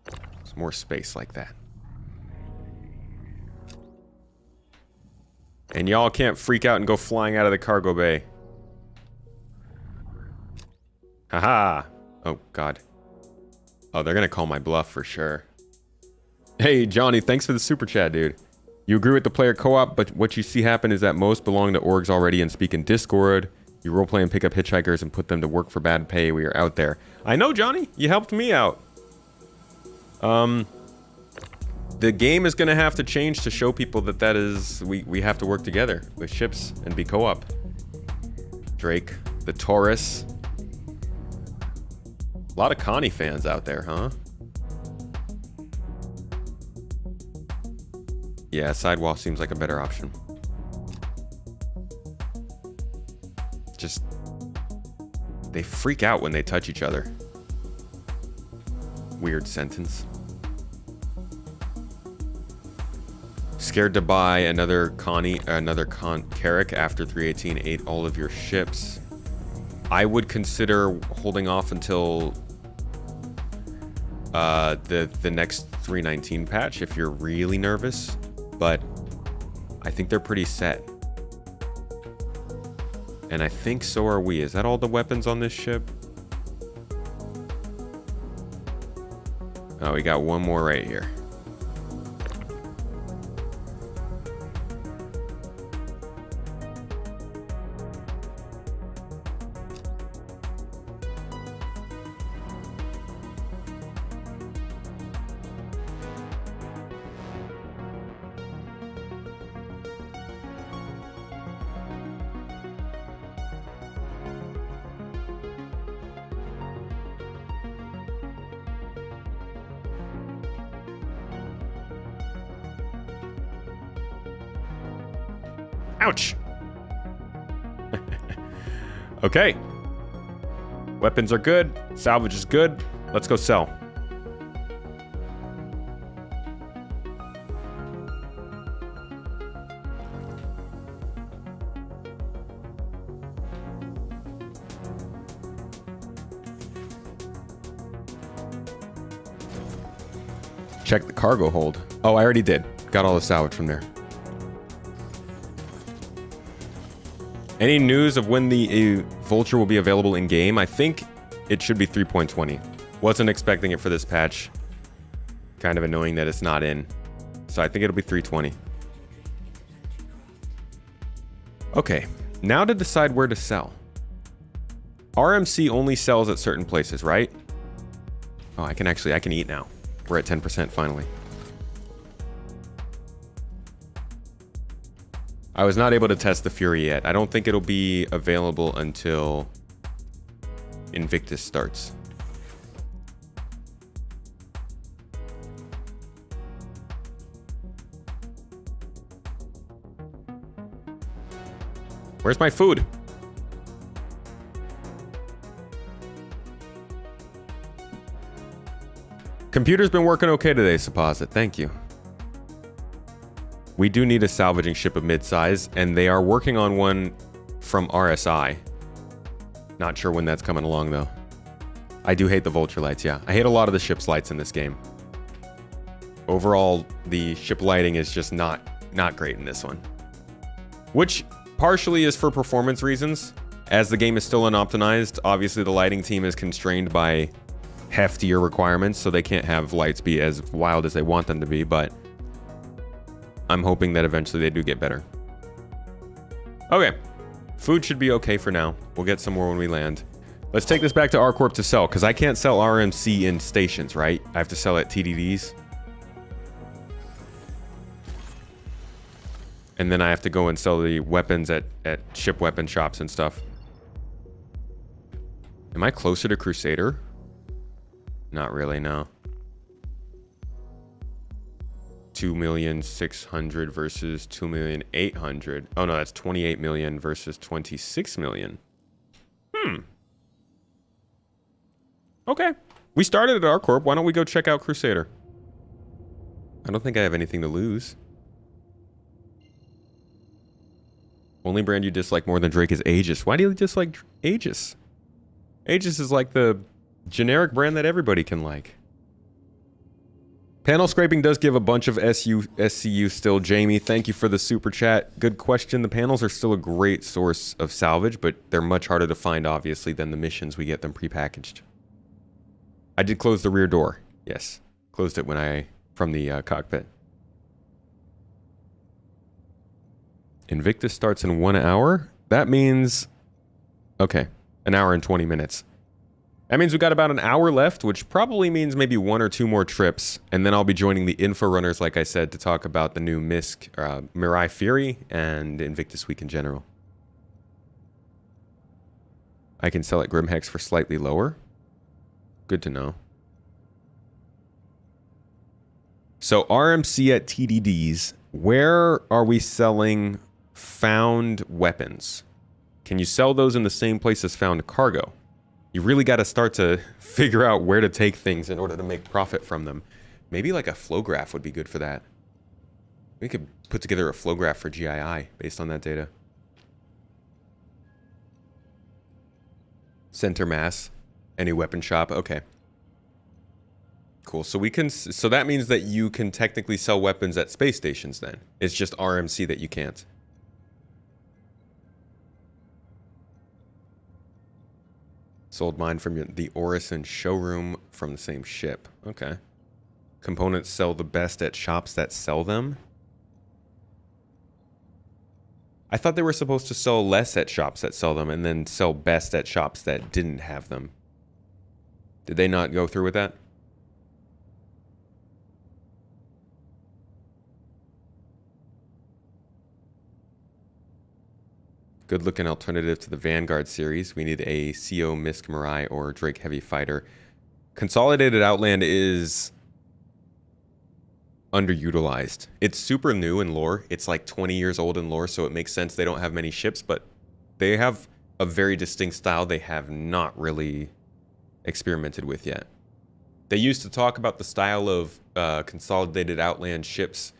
There's more space like that. And y'all can't freak out and go flying out of the cargo bay. Haha. Oh, God. Oh, they're gonna call my bluff for sure. Hey, Johnny, thanks for the super chat, dude. You agree with the player co-op, but what you see happen is that most belong to orgs already and speak in Discord. You roleplay and pick up hitchhikers and put them to work for bad pay. We are out there. I know, Johnny. You helped me out. The game is gonna have to change to show people that we have to work together with ships and be co-op. Drake, the Taurus. A lot of Connie fans out there, huh? Yeah, sidewall seems like a better option. Just... they freak out when they touch each other. Weird sentence. Scared to buy another Carrick after 318 ate all of your ships. I would consider holding off until the next 319 patch if you're really nervous, but I think they're pretty set. And I think so are we. Is that all the weapons on this ship? Oh, we got one more right here. Ouch! Okay. Weapons are good. Salvage is good. Let's go sell. Check the cargo hold. Oh, I already did. Got all the salvage from there. Any news of when the Vulture will be available in game? I think it should be 3.20. Wasn't expecting it for this patch. Kind of annoying that it's not in. So I think it'll be 3.20. Okay, now to decide where to sell. RMC only sells at certain places, right? Oh, I can eat now. We're at 10% finally. I was not able to test the Fury yet. I don't think it'll be available until Invictus starts. Where's my food? Computer's been working okay today, Supposit. Thank you. We do need a salvaging ship of mid-size, and they are working on one from RSI. Not sure when that's coming along, though. I do hate the Vulture lights, yeah. I hate a lot of the ship's lights in this game. Overall, the ship lighting is just not great in this one. Which partially is for performance reasons. As the game is still unoptimized, obviously the lighting team is constrained by heftier requirements, so they can't have lights be as wild as they want them to be, but I'm hoping that eventually they do get better. Okay. Food should be okay for now. We'll get some more when we land. Let's take this back to R-Corp to sell, because I can't sell RMC in stations, right? I have to sell at TDDs. And then I have to go and sell the weapons at ship weapon shops and stuff. Am I closer to Crusader? Not really, no. 2,600,000 versus 2,800,000. Oh no, that's 28 million versus 26 million. Okay. We started at R-Corp. Why don't we go check out Crusader? I don't think I have anything to lose. Only brand you dislike more than Drake is Aegis. Why do you dislike Aegis? Aegis is like the generic brand that everybody can like. Panel scraping does give a bunch of SCU still. Jamie, thank you for the super chat. Good question. The panels are still a great source of salvage, but they're much harder to find, obviously, than the missions we get them prepackaged. I did close the rear door. Yes. Closed it when from the cockpit. Invictus starts in 1 hour. That means, okay, an hour and 20 minutes. That means we got about an hour left, which probably means maybe 1 or 2 more trips. And then I'll be joining the info runners, like I said, to talk about the new Mirai Fury and Invictus Week in general. I can sell at Grimhex for slightly lower. Good to know. So RMC at TDDs, where are we selling found weapons? Can you sell those in the same place as found cargo? You really got to start to figure out where to take things in order to make profit from them. Maybe like a flow graph would be good for that. We could put together a flow graph for GII based on that data. Center mass, any weapon shop, okay. Cool, so we can, so that means that you can technically sell weapons at space stations then. It's just RMC that you can't. Sold mine from the Orison showroom from the same ship. Okay. Components sell the best at shops that sell them. I thought they were supposed to sell less at shops that sell them and then sell best at shops that didn't have them. Did they not go through with that? Good looking alternative to the Vanguard series. We need a CO Misk Mirai or Drake Heavy Fighter. Consolidated Outland is underutilized. It's super new in lore. It's like 20 years old in lore, so it makes sense they don't have many ships, but they have a very distinct style they have not really experimented with yet. They used to talk about the style of Consolidated Outland ships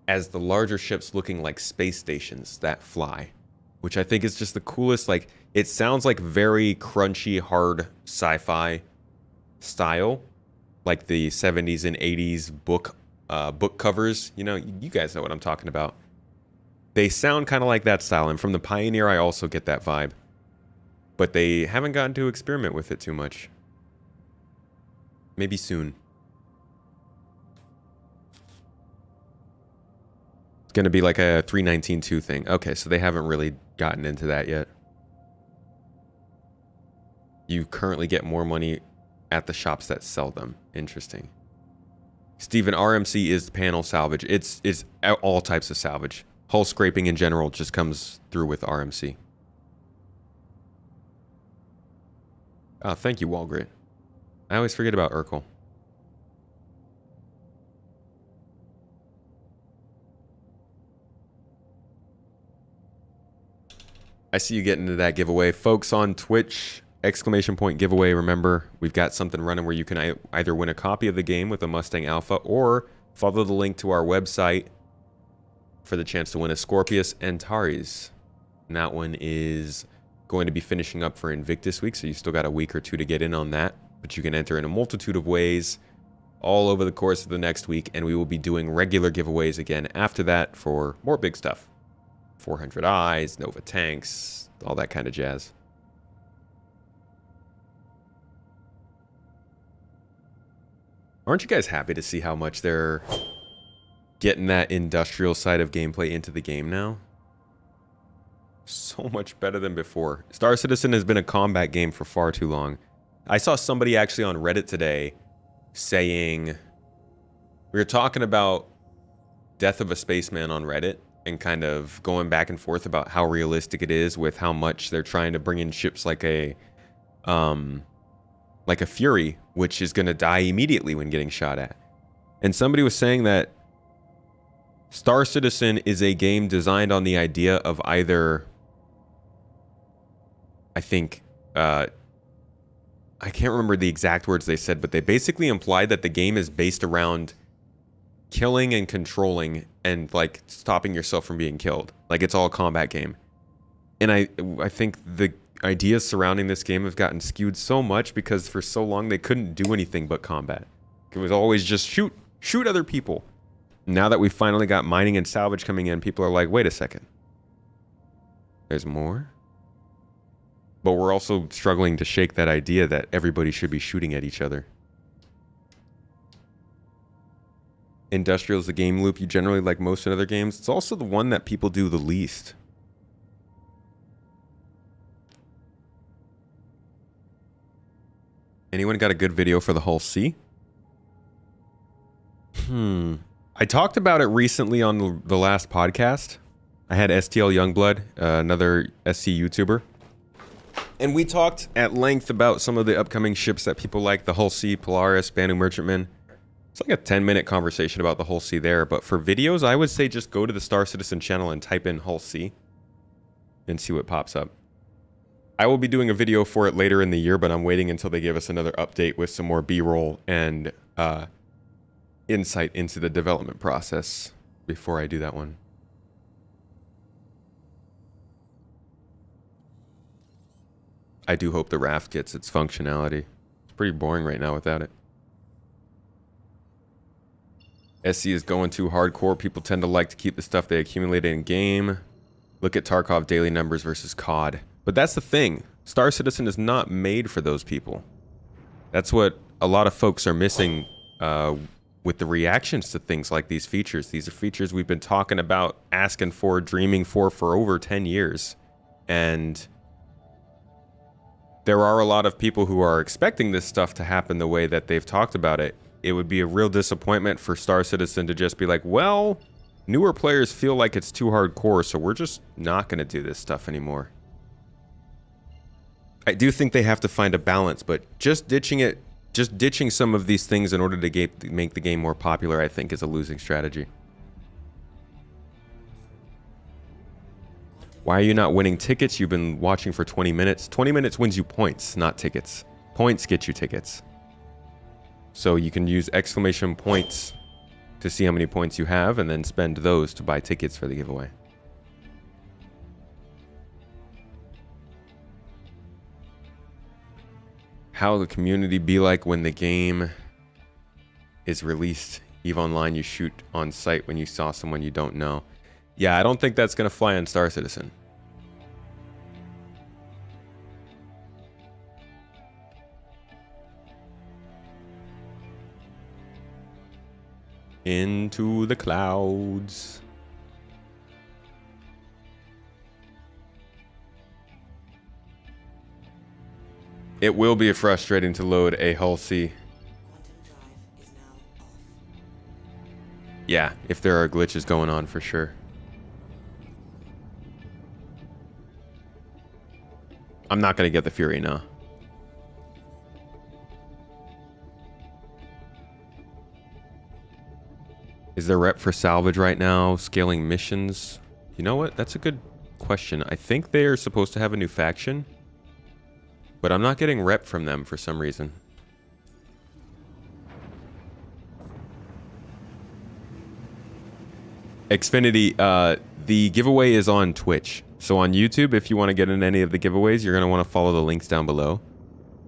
as the larger ships looking like space stations that fly, which I think is just the coolest. Like, it sounds like very crunchy, hard sci-fi style, like the 70s and 80s book covers. You know, you guys know what I'm talking about. They sound kind of like that style, and from the Pioneer, I also get that vibe. But they haven't gotten to experiment with it too much. Maybe soon. It's going to be like a 319.2 thing. Okay, so they haven't really gotten into that yet. You currently get more money at the shops that sell them. Interesting. Steven, RMC is panel salvage. It's all types of salvage. Hull scraping in general just comes through with RMC. Oh, thank you, Walgrit. I always forget about Urkel. I see you getting into that giveaway. Folks on Twitch, exclamation point giveaway. Remember, we've got something running where you can either win a copy of the game with a Mustang Alpha or follow the link to our website for the chance to win a Scorpius Antares. And that one is going to be finishing up for Invictus Week, so you still got a week or two to get in on that. But you can enter in a multitude of ways all over the course of the next week, and we will be doing regular giveaways again after that for more big stuff. 400 eyes, Nova tanks, all that kind of jazz. Aren't you guys happy to see how much they're getting that industrial side of gameplay into the game now? So much better than before. Star Citizen has been a combat game for far too long. I saw somebody actually on Reddit today saying, we were talking about Death of a Spaceman on Reddit, and kind of going back and forth about how realistic it is with how much they're trying to bring in ships like a Fury, which is going to die immediately when getting shot at. And somebody was saying that Star Citizen is a game designed on the idea of either, I think, I can't remember the exact words they said, but they basically implied that the game is based around killing and controlling and like stopping yourself from being killed. Like, it's all a combat game. And I think the ideas surrounding this game have gotten skewed so much because for so long they couldn't do anything but combat. It was always just shoot other people. Now that we've finally got mining and salvage coming in, people are like, wait a second. There's more? But we're also struggling to shake that idea that everybody should be shooting at each other. Industrial is the game loop you generally like most in other games. It's also the one that people do the least. Anyone got a good video for the Hull C? I talked about it recently on the last podcast. I had STL Youngblood, another SC YouTuber. And we talked at length about some of the upcoming ships that people like, the Hull C, Polaris, Banu Merchantman. It's like a 10-minute conversation about the Hull C there, but for videos, I would say just go to the Star Citizen channel and type in Hull C and see what pops up. I will be doing a video for it later in the year, but I'm waiting until they give us another update with some more B-roll and insight into the development process before I do that one. I do hope the raft gets its functionality. It's pretty boring right now without it. SC is going too hardcore. People tend to like to keep the stuff they accumulated in game. Look at Tarkov daily numbers versus COD. But that's the thing. Star Citizen is not made for those people. That's what a lot of folks are missing with the reactions to things like these features. These are features we've been talking about, asking for, dreaming for over 10 years. And there are a lot of people who are expecting this stuff to happen the way that they've talked about it. It would be a real disappointment for Star Citizen to just be like, well, newer players feel like it's too hardcore, so we're just not going to do this stuff anymore. I do think they have to find a balance, but just ditching some of these things in order to make the game more popular, I think, is a losing strategy. Why are you not winning tickets? You've been watching for 20 minutes. 20 minutes wins you points, not tickets. Points get you tickets. So you can use exclamation points to see how many points you have and then spend those to buy tickets for the giveaway. How the community be like when the game is released. EVE Online, you shoot on site when you saw someone you don't know. Yeah, I don't think that's going to fly on Star Citizen. Into the clouds. It will be frustrating to load a Hull C. Yeah, if there are glitches going on for sure. I'm not going to get the Fury now. Is there rep for Salvage right now? Scaling missions? You know what? That's a good question. I think they are supposed to have a new faction, but I'm not getting rep from them for some reason. Xfinity, the giveaway is on Twitch. So on YouTube, if you want to get in any of the giveaways, you're going to want to follow the links down below.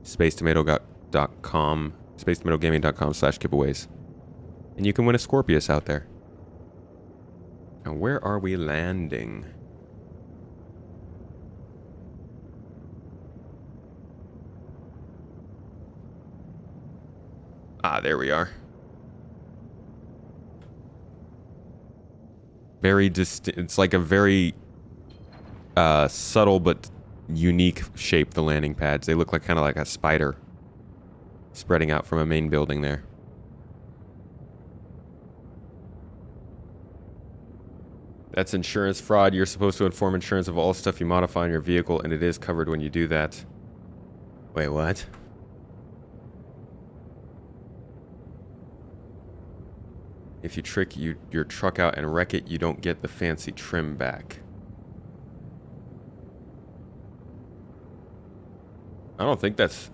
spacetomato.com, spacetomato.gaming.com/giveaways. And you can win a Scorpius out there. Now, where are we landing? Ah, there we are. Very distinct. It's like a very subtle but unique shape, the landing pads. They look like kind of like a spider spreading out from a main building there. That's insurance fraud. You're supposed to inform insurance of all stuff you modify on your vehicle, and it is covered when you do that. Wait, what? If you trick your truck out and wreck it, you don't get the fancy trim back. I don't think that's...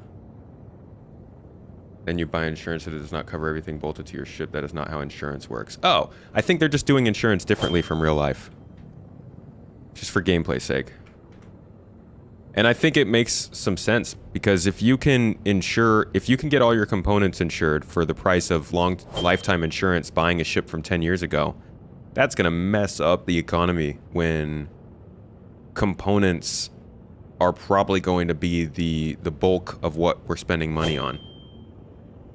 Then you buy insurance that does not cover everything bolted to your ship. That is not how insurance works. Oh, I think they're just doing insurance differently from real life. Just for gameplay's sake. And I think it makes some sense, because if you can get all your components insured for the price of lifetime insurance buying a ship from 10 years ago, that's going to mess up the economy when components are probably going to be the bulk of what we're spending money on.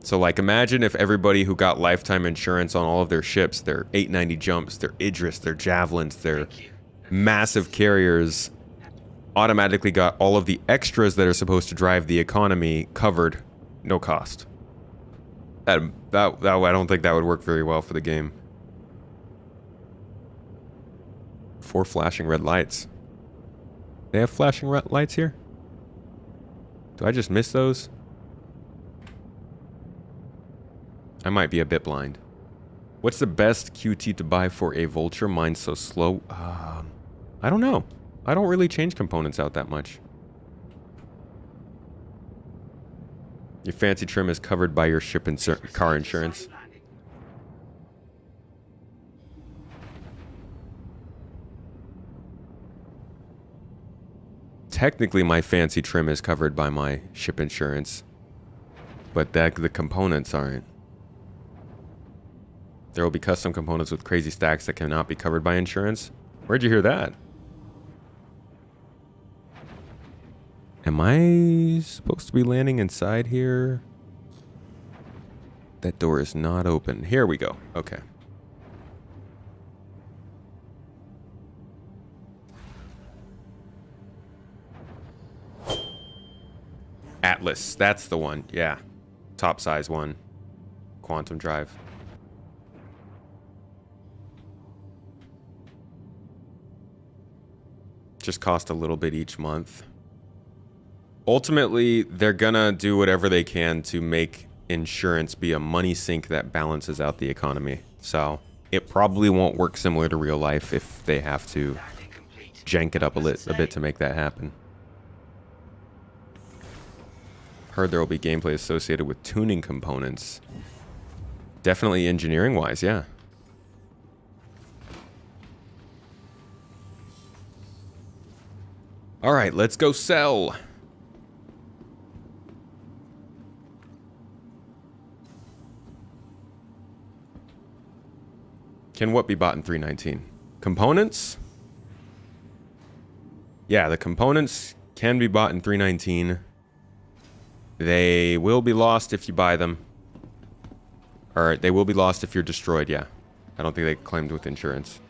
So, like, imagine if everybody who got lifetime insurance on all of their ships, their 890 jumps, their Idris, their Javelins, their massive carriers, automatically got all of the extras that are supposed to drive the economy covered, no cost. That I don't think that would work very well for the game. 4 flashing red lights. They have flashing red lights here? Do I just miss those? I might be a bit blind. What's the best QT to buy for a Vulture? Mine's so slow. I don't know. I don't really change components out that much. Your fancy trim is covered by your ship and car insurance. Technically, my fancy trim is covered by my ship insurance, but the components aren't. There will be custom components with crazy stacks that cannot be covered by insurance. Where'd you hear that? Am I supposed to be landing inside here? That door is not open. Here we go. Okay. Atlas. That's the one. Yeah. Top size one. Quantum drive. Just cost a little bit each month. Ultimately, they're gonna do whatever they can to make insurance be a money sink that balances out the economy. So it probably won't work similar to real life if they have to jank it up a bit to make that happen. Heard there will be gameplay associated with tuning components. Definitely engineering wise, yeah. All right, let's go sell. Can what be bought in 319? Components? Yeah, the components can be bought in 319. They will be lost if you buy them. Or they will be lost if you're destroyed, yeah. I don't think they claimed with insurance.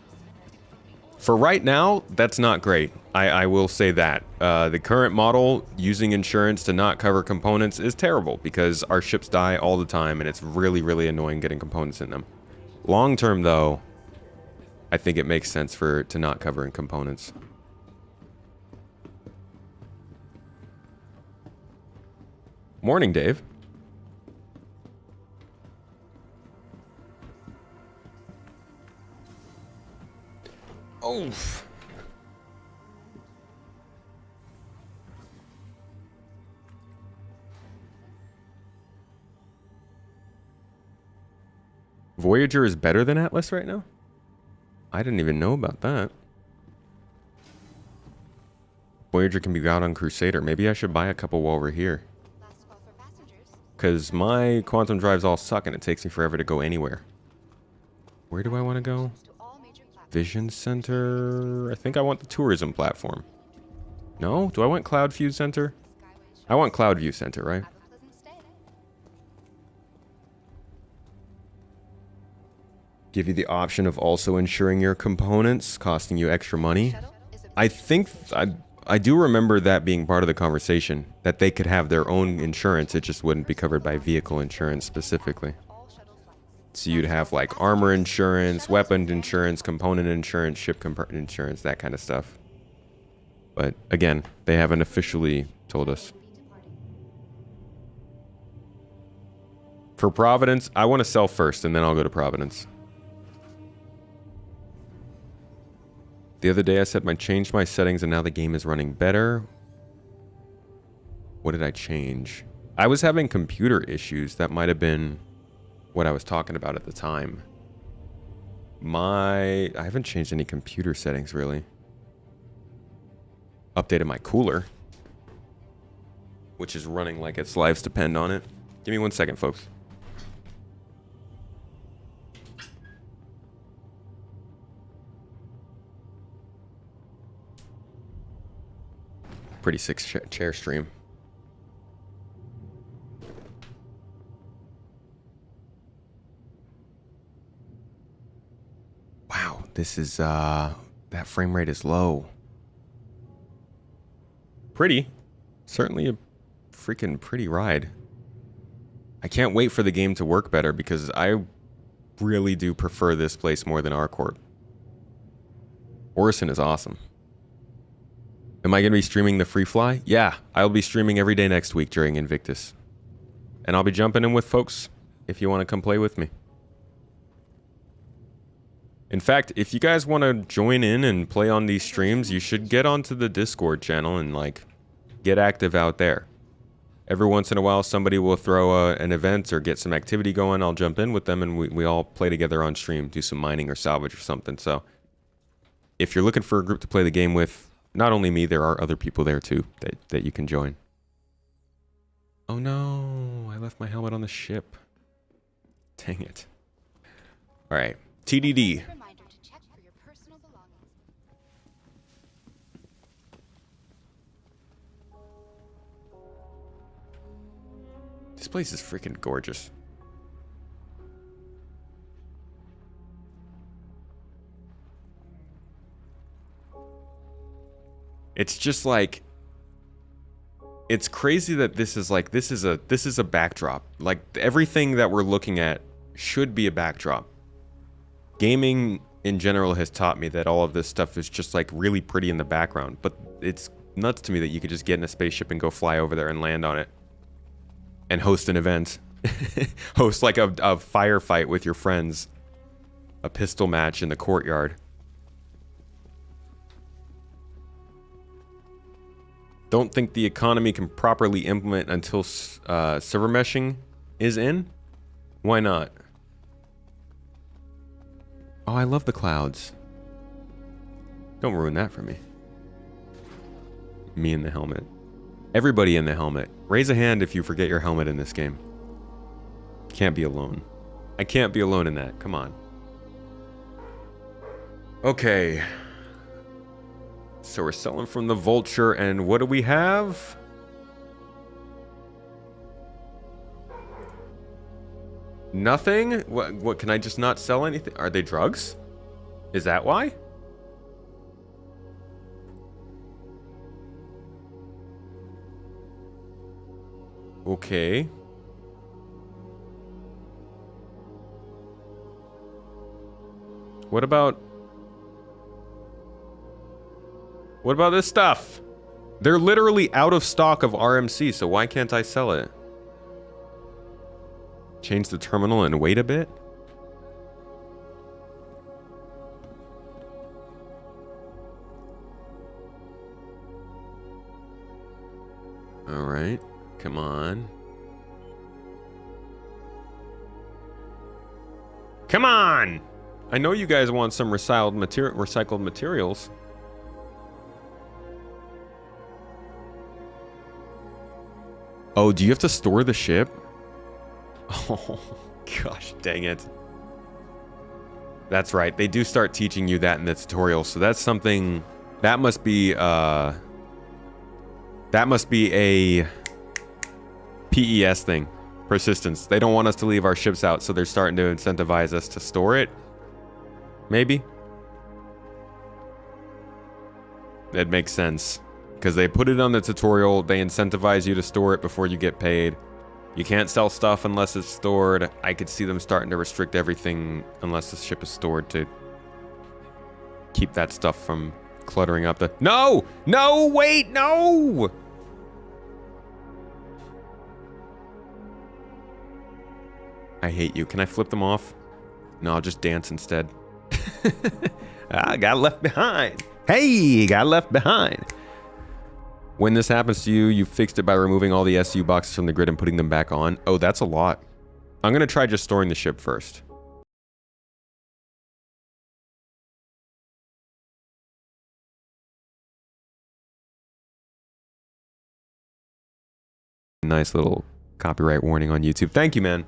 For right now, that's not great. I will say that. The current model, using insurance to not cover components, is terrible because our ships die all the time and it's really, really annoying getting components in them. Long term, though, I think it makes sense to not cover in components. Morning, Dave. Oof. Voyager is better than Atlas right now? I didn't even know about that. Voyager can be out on Crusader. Maybe I should buy a couple while we're here. Because my quantum drives all suck and it takes me forever to go anywhere. Where do I want to go? Vision Center. I think I want the tourism platform. No? Do I want Cloud View Center? I want Cloud View Center, right? Give you the option of also insuring your components, costing you extra money. I think I do remember that being part of the conversation, that they could have their own insurance, it just wouldn't be covered by vehicle insurance specifically. So you'd have like armor insurance, weapon insurance, component insurance, ship component insurance, that kind of stuff. But again, they haven't officially told us. For Providence, I want to sell first and then I'll go to Providence. The other day I said I changed my settings and now the game is running better. What did I change? I was having computer issues. That might have been what I was talking about at the time. I haven't changed any computer settings really. Updated my cooler, which is running like its lives depend on it. Give me 1 second, folks. Pretty sick chair stream. this is, that frame rate is low. Pretty. Certainly a freaking pretty ride. I can't wait for the game to work better because I really do prefer this place more than Arcorp. Orison is awesome. Am I going to be streaming the free fly? Yeah, I'll be streaming every day next week during Invictus. And I'll be jumping in with folks if you want to come play with me. In fact, if you guys want to join in and play on these streams, you should get onto the Discord channel and, like, get active out there. Every once in a while, somebody will throw an event or get some activity going. I'll jump in with them and we all play together on stream, do some mining or salvage or something. So if you're looking for a group to play the game with, not only me, there are other people there too that you can join. Oh no, I left my helmet on the ship. Dang it. All right, TDD. Reminder to check for your personal belongings. This place is freaking gorgeous. It's just like, it's crazy that this is like, this is a backdrop. Like everything that we're looking at should be a backdrop. Gaming in general has taught me that all of this stuff is just like really pretty in the background, but it's nuts to me that you could just get in a spaceship and go fly over there and land on it and host an event. Host like a firefight with your friends, a pistol match in the courtyard. Don't think the economy can properly implement until server meshing is in? Why not? Oh, I love the clouds. Don't ruin that for me. Me in the helmet. Everybody in the helmet. Raise a hand if you forget your helmet in this game. Can't be alone. I can't be alone in that. Come on. Okay. So we're selling from the Vulture, and what do we have? Nothing? What can I just not sell anything? Are they drugs? Is that why? Okay. What about this stuff? They're literally out of stock of RMC, so why can't I sell it? Change the terminal and wait a bit? Alright, come on. Come on! I know you guys want some recycled materials. Oh, do you have to store the ship? Oh, gosh, dang it. That's right. They do start teaching you that in the tutorial. So that's something that must be a PES thing. Persistence. They don't want us to leave our ships out, so they're starting to incentivize us to store it. Maybe. That makes sense. Because they put it on the tutorial, they incentivize you to store it before you get paid. You can't sell stuff unless it's stored. I could see them starting to restrict everything unless the ship is stored to keep that stuff from cluttering up the... No! No! Wait! No! I hate you. Can I flip them off? No, I'll just dance instead. I got left behind. Hey! Got left behind. When this happens to you, you fixed it by removing all the SU boxes from the grid and putting them back on. Oh, that's a lot. I'm going to try just storing the ship first. Nice little copyright warning on YouTube. Thank you, man.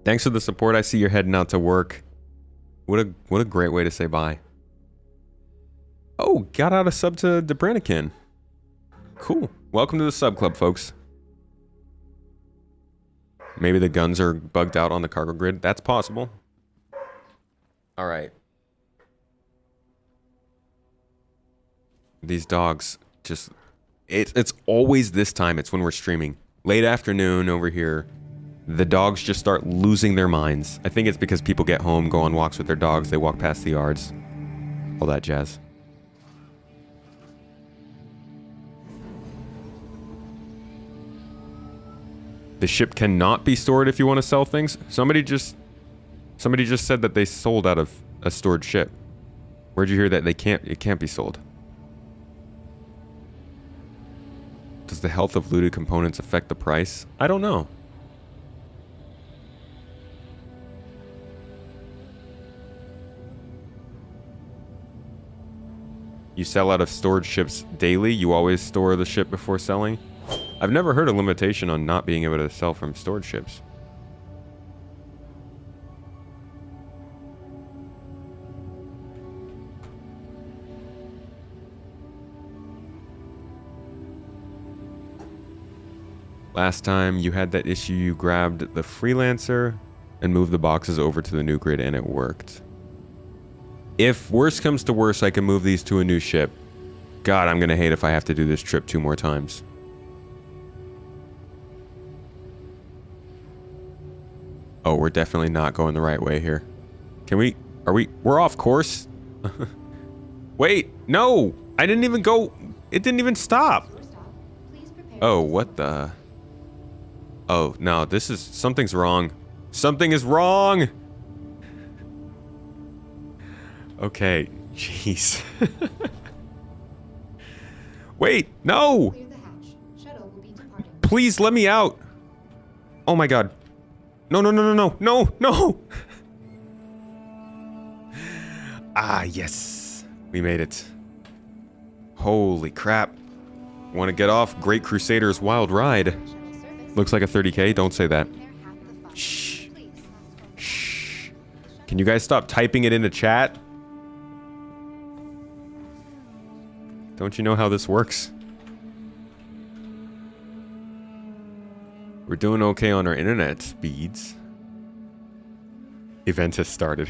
Thanks for the support. I see you're heading out to work. What a great way to say bye. Oh, got out a sub to Debranikin. Cool. Welcome to the sub club, folks. Maybe the guns are bugged out on the cargo grid. That's possible. All right. These dogs just... It's always this time. It's when we're streaming. Late afternoon over here. The dogs just start losing their minds. I think it's because people get home, go on walks with their dogs, they walk past the yards. All that jazz. The ship cannot be stored if you want to sell things. Somebody just said that they sold out of a stored ship. Where'd you hear that? It can't be sold. Does the health of looted components affect the price? I don't know. You sell out of stored ships daily? You always store the ship before selling? I've never heard a limitation on not being able to sell from stored ships. Last time you had that issue, you grabbed the freelancer and moved the boxes over to the new grid and it worked. If worse comes to worse, I can move these to a new ship. God, I'm gonna hate if I have to do this trip 2 more times. Oh, we're definitely not going the right way here. We're off course? Wait, no! I didn't even go, it didn't even stop! Oh, what the... Oh, no, something's wrong. Something is wrong! Okay, jeez. Wait, no! Please let me out! Oh my god. No, no, no, no, no, no, no! Ah, yes. We made it. Holy crap. Want to get off Great Crusader's wild ride. Looks like a 30K, don't say that. Shh. Shh. Can you guys stop typing it into chat? Don't you know how this works? We're doing okay on our internet speeds. Event has started.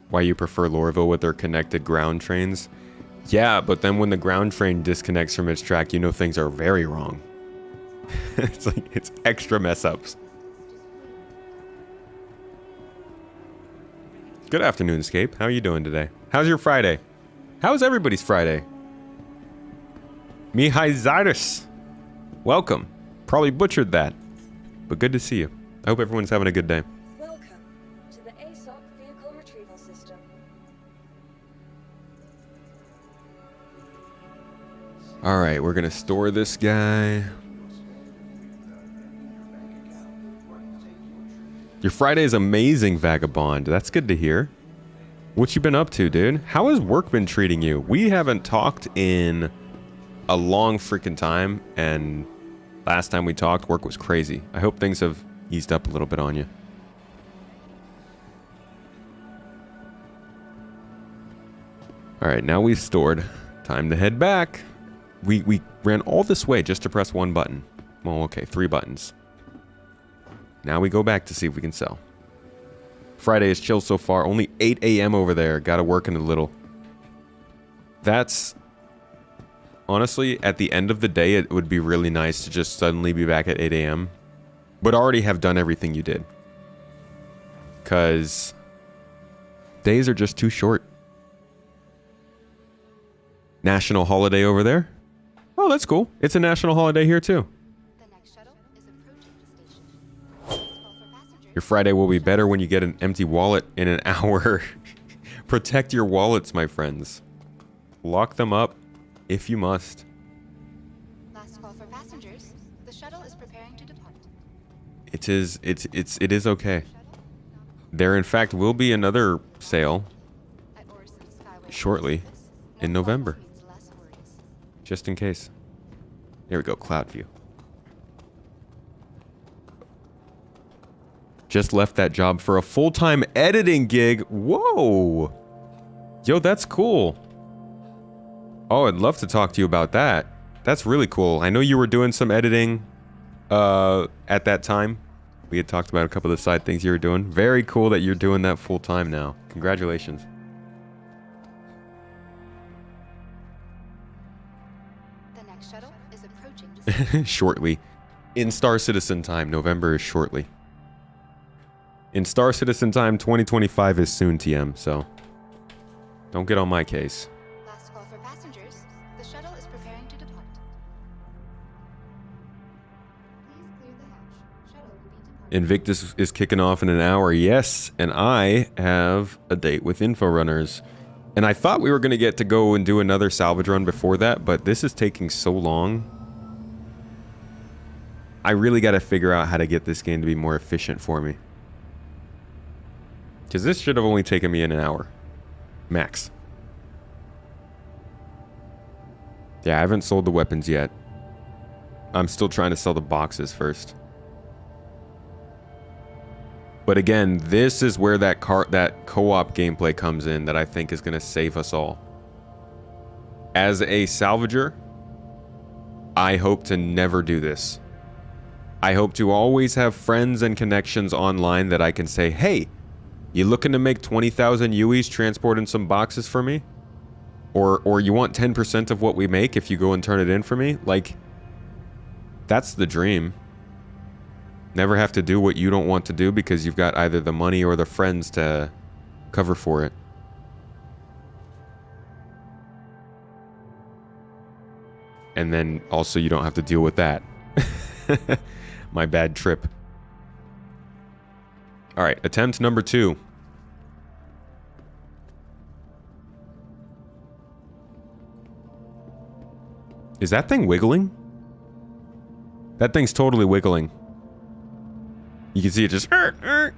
Why you prefer Lorville with their connected ground trains? Yeah, but then when the ground train disconnects from its track, you know things are very wrong. It's like, it's extra mess ups. Good afternoon, Scape. How are you doing today? How's your Friday? How's everybody's Friday? Mihai Zyrus. Welcome. Probably butchered that. But good to see you. I hope everyone's having a good day. Welcome to the ASOC vehicle retrieval system. Alright, we're gonna store this guy. Your Friday is amazing, Vagabond. That's good to hear. What you been up to, dude? How has work been treating you? We haven't talked in a long freaking time, and last time we talked, work was crazy. I hope things have eased up a little bit on you. Alright, now we've stored. Time to head back. We ran all this way just to press 1 button. Well, okay, 3 buttons. Now we go back to see if we can sell. Friday is chill so far. Only 8 a.m. over there. Gotta work in a little. That's... Honestly, at the end of the day, it would be really nice to just suddenly be back at 8 a.m. But already have done everything you did. Because... days are just too short. National holiday over there? Oh, that's cool. It's a national holiday here too. Your Friday will be better when you get an empty wallet in an hour. Protect your wallets, my friends. Lock them up if you must. Last call for passengers. The shuttle is preparing to depart. It is okay. There in fact will be another sale shortly in November. Just in case. There we go, cloud view. Just left that job for a full-time editing gig. Whoa. Yo, that's cool. Oh, I'd love to talk to you about that. That's really cool. I know you were doing some editing at that time. We had talked about a couple of the side things you were doing. Very cool that you're doing that full time now. Congratulations. The next shuttle is approaching. Shortly. In Star Citizen time, November is shortly. In Star Citizen time, 2025 is soon, TM, so don't get on my case. Last call for passengers. The shuttle is preparing to depart. Please clear the hatch. Shuttle will be departing. Invictus is kicking off in an hour, yes, and I have a date with Inforunners. And I thought we were going to get to go and do another salvage run before that, but this is taking so long. I really got to figure out how to get this game to be more efficient for me. Because this should have only taken me an hour. Max. Yeah, I haven't sold the weapons yet. I'm still trying to sell the boxes first. But again, this is where that co-op gameplay comes in that I think is going to save us all. As a salvager, I hope to never do this. I hope to always have friends and connections online that I can say, hey, you looking to make 20,000 UEs transporting some boxes for me? Or you want 10% of what we make if you go and turn it in for me? Like, that's the dream. Never have to do what you don't want to do because you've got either the money or the friends to cover for it. And then also you don't have to deal with that. My bad trip. All right, attempt number 2. Is that thing wiggling? That thing's totally wiggling. You can see it just through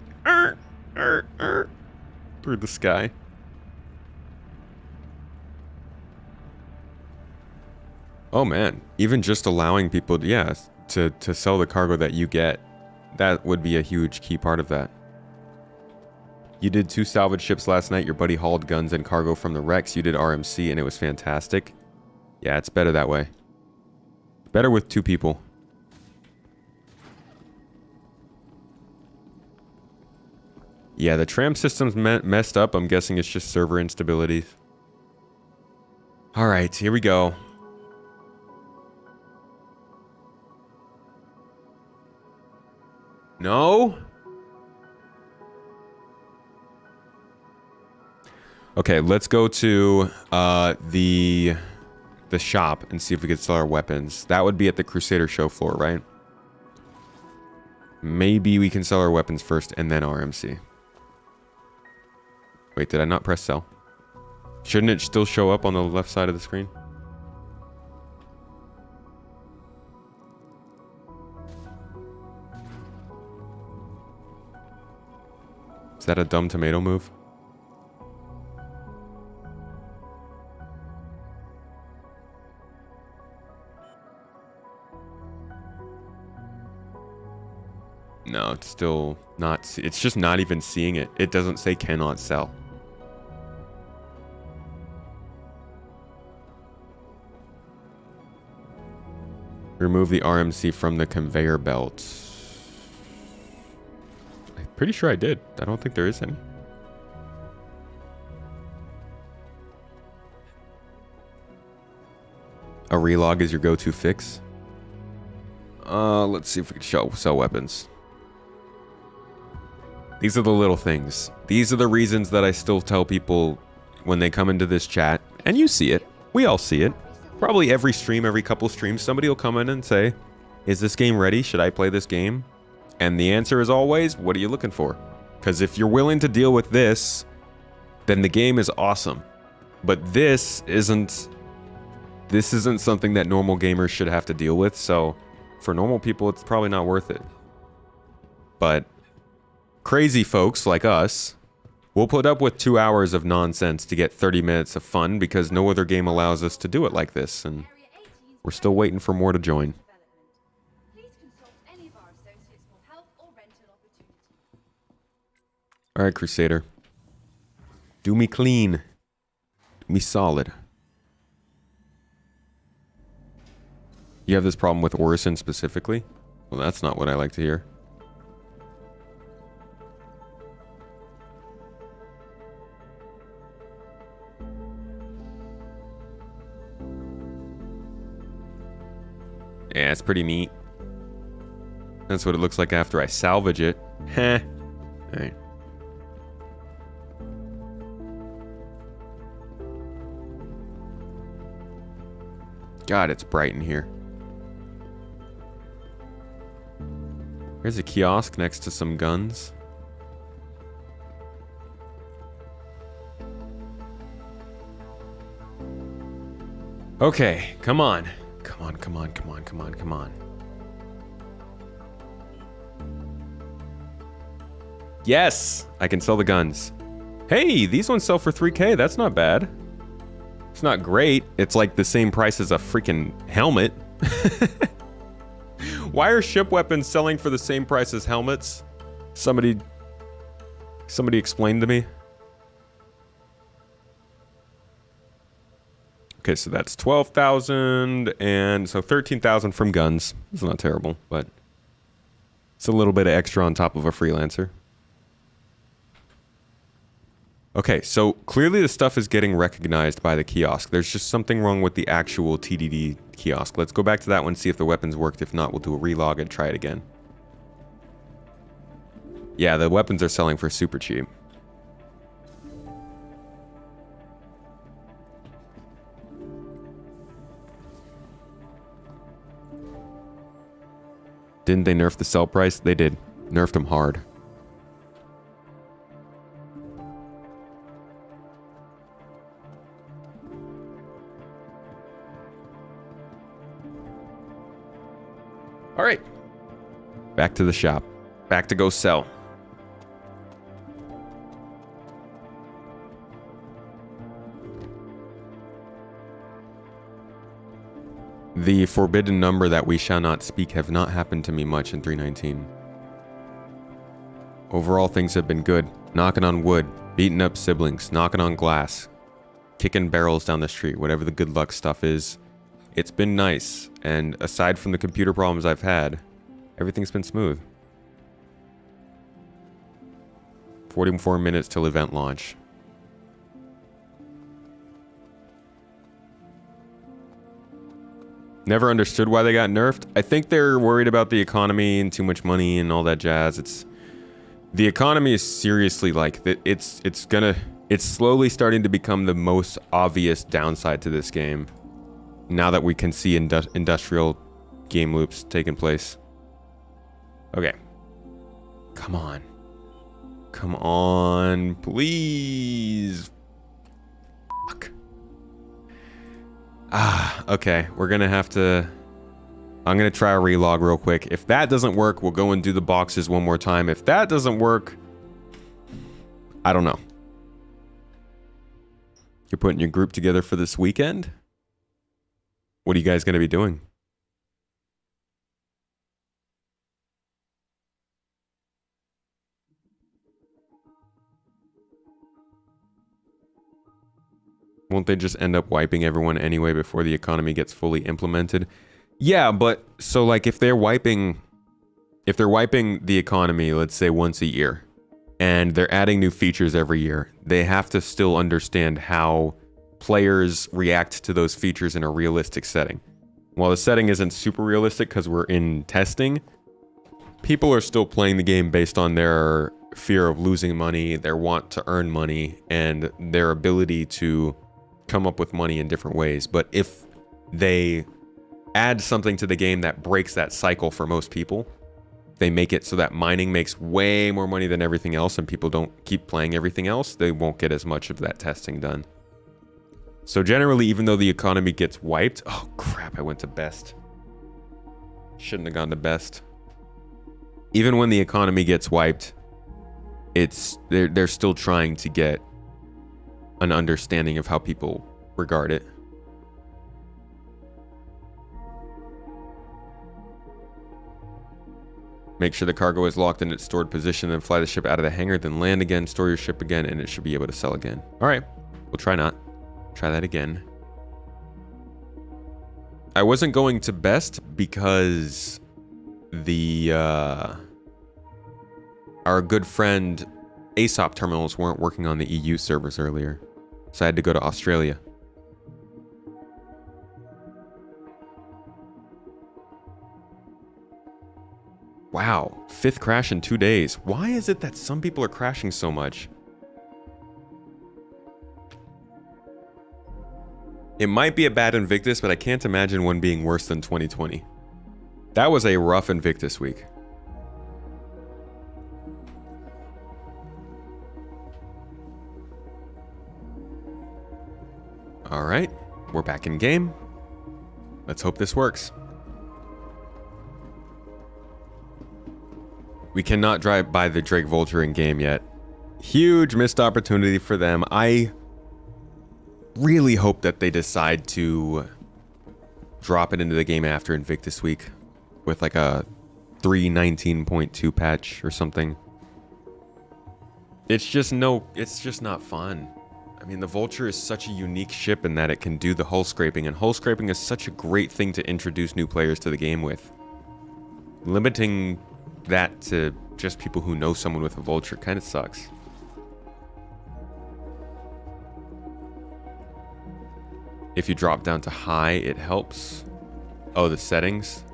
the sky. Oh man, even just allowing people to sell the cargo that you get, that would be a huge key part of that. You did 2 salvage ships last night. Your buddy hauled guns and cargo from the wrecks. You did RMC and it was fantastic. Yeah, it's better that way. Better with 2 people. Yeah, the tram system's messed up. I'm guessing it's just server instabilities. All right, here we go. No? Okay, let's go to the shop and see if we can sell our weapons. That would be at the Crusader show floor, right? Maybe we can sell our weapons first and then RMC. Wait, did I not press sell? Shouldn't it still show up on the left side of the screen? Is that a dumb tomato move? No, it's still not. It's just not even seeing it. It doesn't say cannot sell. Remove the RMC from the conveyor belt. I'm pretty sure I did. I don't think there is any. A relog is your go-to fix. Let's see if we can sell weapons. These are the little things. These are the reasons that I still tell people when they come into this chat, and you see it. We all see it. Probably every stream, every couple streams, somebody will come in and say, is this game ready? Should I play this game? And the answer is always, what are you looking for? Because if you're willing to deal with this, then the game is awesome. But this isn't something that normal gamers should have to deal with. So for normal people, it's probably not worth it. But crazy folks like us will put up with 2 hours of nonsense to get 30 minutes of fun because no other game allows us to do it like this, and we're still waiting for more to join. Alright, Crusader. Do me clean. Do me solid. You have this problem with Orison specifically? Well, that's not what I like to hear. Yeah, it's pretty neat. That's what it looks like after I salvage it. Heh. Alright. God, it's bright in here. There's a kiosk next to some guns. Okay, come on. Come on, come on, come on, come on, come on. Yes! I can sell the guns. Hey, these ones sell for 3K. That's not bad. It's not great. It's like the same price as a freaking helmet. Why are ship weapons selling for the same price as helmets? Somebody explain to me. Okay, so that's 12,000 and so 13,000 from guns. It's not terrible, but it's a little bit of extra on top of a freelancer. Okay, so clearly the stuff is getting recognized by the kiosk. There's just something wrong with the actual TDD kiosk. Let's go back to that one, see if the weapons worked. If not, we'll do a relog and try it again. Yeah, the weapons are selling for super cheap. Didn't they nerf the sell price? They did. Nerfed them hard. All right. Back to the shop. Back to go sell. The forbidden number that we shall not speak have not happened to me much in 319. Overall, things have been good. Knocking on wood, beating up siblings, knocking on glass, kicking barrels down the street, whatever the good luck stuff is. It's been nice, and aside from the computer problems I've had, everything's been smooth. 44 minutes till event launch. Never understood why they got nerfed. I think they're worried about the economy and too much money and all that jazz. The economy is seriously like it's slowly starting to become the most obvious downside to this game. Now that we can see industrial game loops taking place. Okay. Come on. Come on, please. Fuck. Okay. We're gonna have to... I'm gonna try a relog real quick. If that doesn't work, we'll go and do the boxes one more time. If that doesn't work... I don't know. You're putting your group together for this weekend? What are you guys going to be doing? Won't they just end up wiping everyone anyway before the economy gets fully implemented? Yeah, but so like if they're wiping the economy, let's say once a year, and they're adding new features every year, they have to still understand how players react to those features in a realistic setting. While the setting isn't super realistic because we're in testing, people are still playing the game based on their fear of losing money, their want to earn money, and their ability to come up with money in different ways. But if they add something to the game that breaks that cycle for most people, they make it so that mining makes way more money than everything else and people don't keep playing everything else, they won't get as much of that testing done. So generally, even though the economy gets wiped... Oh, crap, I went to best. Shouldn't have gone to best. Even when the economy gets wiped, they're still trying to get an understanding of how people regard it. Make sure the cargo is locked in its stored position, then fly the ship out of the hangar, then land again, store your ship again, and it should be able to sell again. All right, we'll try not. Try that again. I wasn't going to best because the our good friend Aesop terminals weren't working on the EU servers earlier, so I had to go to Australia. Wow, 5th crash in 2 days. Why is it that some people are crashing so much? It might be a bad Invictus, but I can't imagine one being worse than 2020. That was a rough Invictus week. All right, we're back in game. Let's hope this works. We cannot drive by the Drake Vulture in game yet. Huge missed opportunity for them. I really hope that they decide to drop it into the game after Invictus week with like a 3.19.2 patch or something. It's just not fun. I mean, the Vulture is such a unique ship in that it can do the hull scraping, and hull scraping is such a great thing to introduce new players to the game with. Limiting that to just people who know someone with a Vulture kind of sucks. If you drop down to high, it helps. Oh, the settings.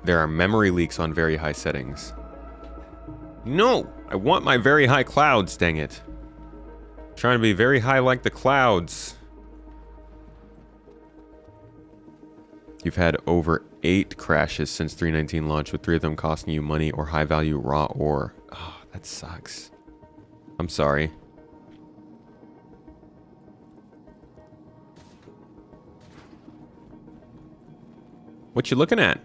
There are memory leaks on very high settings. No! I want my very high clouds, dang it. Trying to be very high like the clouds. You've had over 8 crashes since 3.19 launch, with 3 of them costing you money or high value raw ore. Oh, that sucks. I'm sorry. What you looking at?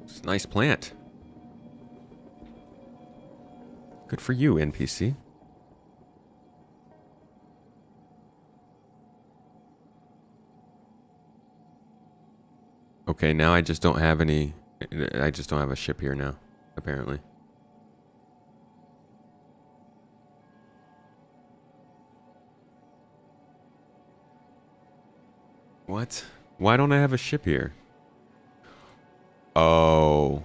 It's a nice plant. Good for you, NPC. Okay, now I just don't have any... I just don't have a ship here now, apparently. What? Why don't I have a ship here? Oh.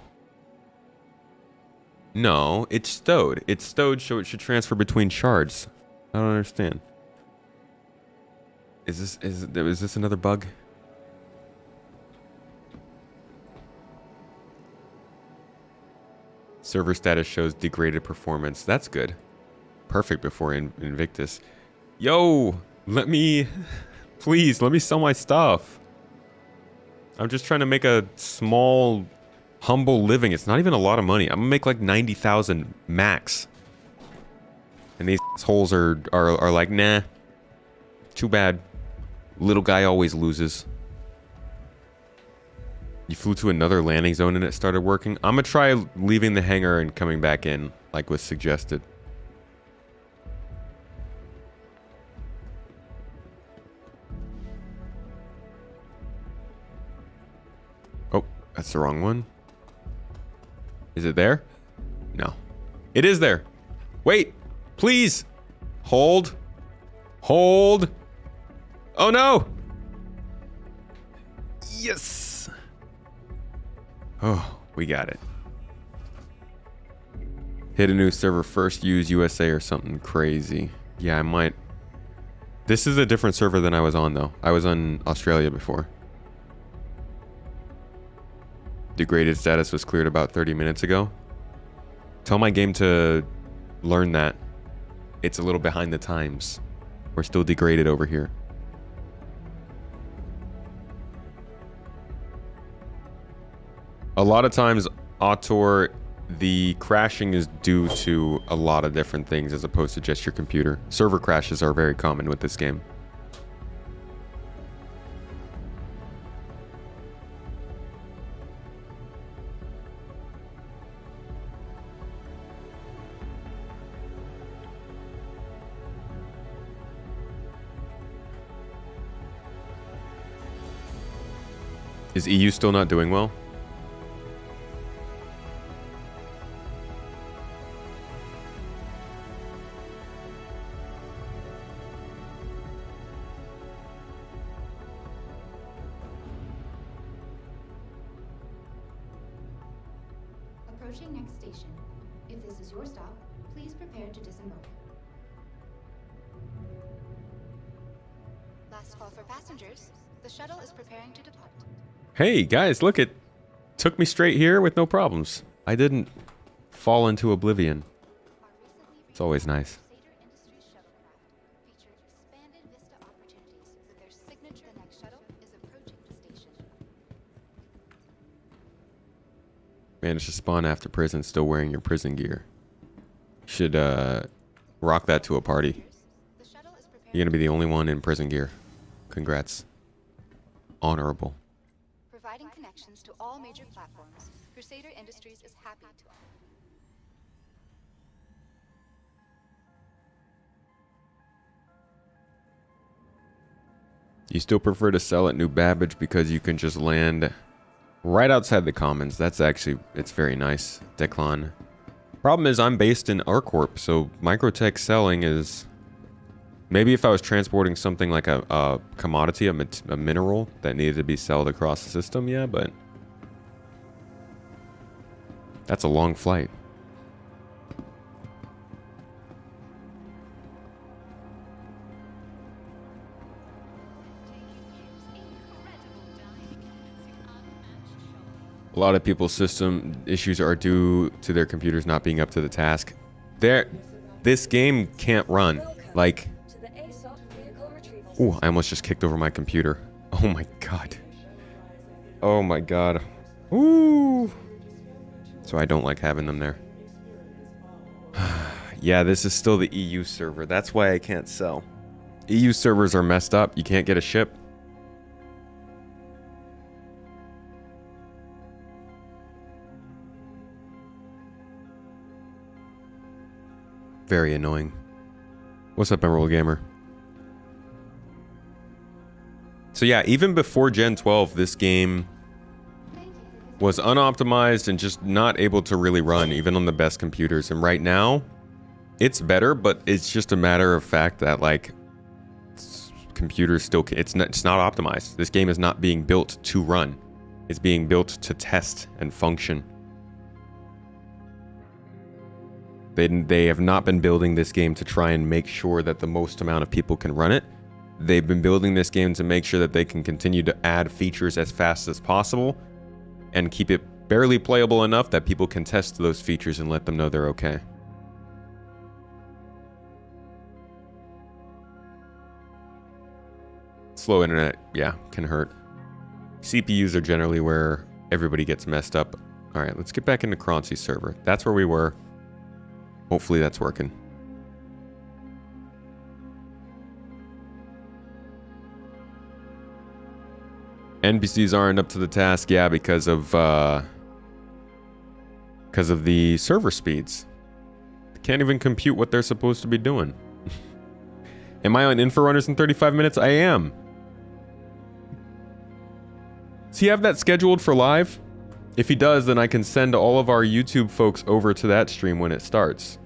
No, it's stowed. It's stowed, so it should transfer between shards. I don't understand. Is this another bug? Server status shows degraded performance. That's good. Perfect before Invictus. Yo, please, let me sell my stuff. I'm just trying to make a small, humble living. It's not even a lot of money. I'm gonna make like 90,000 max. And these holes are like, nah. Too bad. Little guy always loses. You flew to another landing zone and it started working. I'm gonna try leaving the hangar and coming back in, like was suggested. Oh, that's the wrong one. Is it there? No. It is there. Wait, please. Hold. Hold. Oh no. Yes. Oh, we got it. Hit a new server first, use USA or something crazy. Yeah, I might. This is a different server than I was on, though. I was on Australia before. Degraded status was cleared about 30 minutes ago. Tell my game to learn that. It's a little behind the times. We're still degraded over here. A lot of times, Autor, the crashing is due to a lot of different things as opposed to just your computer. Server crashes are very common with this game. Is EU still not doing well? Approaching next station. If this is your stop, please prepare to disembark. Last call for passengers. The shuttle is preparing to depart. Hey guys, look, it took me straight here with no problems. I didn't fall into oblivion. It's always nice. Crusader Industries shuttlecraft featured expanded vista opportunities with their signature. The next shuttle is approaching the station. Managed to spawn after prison still wearing your prison gear. Should rock that to a party. The shuttle is preparing. You're gonna be the only one in prison gear. Congrats. Honorable. Providing connections to all major platforms, Crusader Industries is happy to. You still prefer to sell at New Babbage because you can just land right outside the commons. That's actually, it's very nice. Declan. Problem is I'm based in Arcorp, so microtech selling is... Maybe if I was transporting something like a commodity, a mineral that needed to be sold across the system, yeah, but... That's a long flight. A lot of people's system issues are due to their computers not being up to the task. This game can't run. Like... To the ASOP vehicle retrieval Ooh, system. I almost just kicked over my computer. Oh my god. Oh my god. Ooh. So I don't like having them there. Yeah, this is still the EU server. That's why I can't sell. EU servers are messed up. You can't get a ship. Very annoying. What's up, Emerald Gamer? So yeah, even before Gen 12, this game was unoptimized and just not able to really run, even on the best computers. And right now, it's better, but it's just a matter of fact that, like, computers still... It's not optimized. This game is not being built to run. It's being built to test and function. They have not been building this game to try and make sure that the most amount of people can run it. They've been building this game to make sure that they can continue to add features as fast as possible and keep it barely playable enough that people can test those features and let them know they're okay. Slow internet, yeah, can hurt. CPUs are generally where everybody gets messed up. All right, let's get back into Croncy's server. That's where we were. Hopefully that's working. NPCs aren't up to the task, yeah, because of the server speeds. They can't even compute what they're supposed to be doing. Am I on Inforunners in 35 minutes? I am. Does he have that scheduled for live? If he does, then I can send all of our YouTube folks over to that stream when it starts.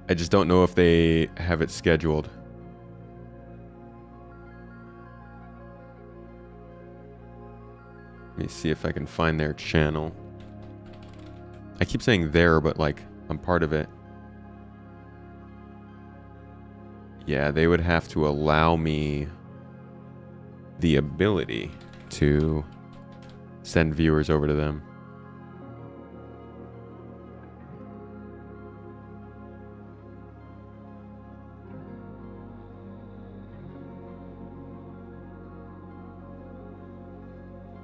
I just don't know if they have it scheduled. Let me see if I can find their channel. I keep saying there, but like, I'm part of it. Yeah, they would have to allow me the ability to send viewers over to them.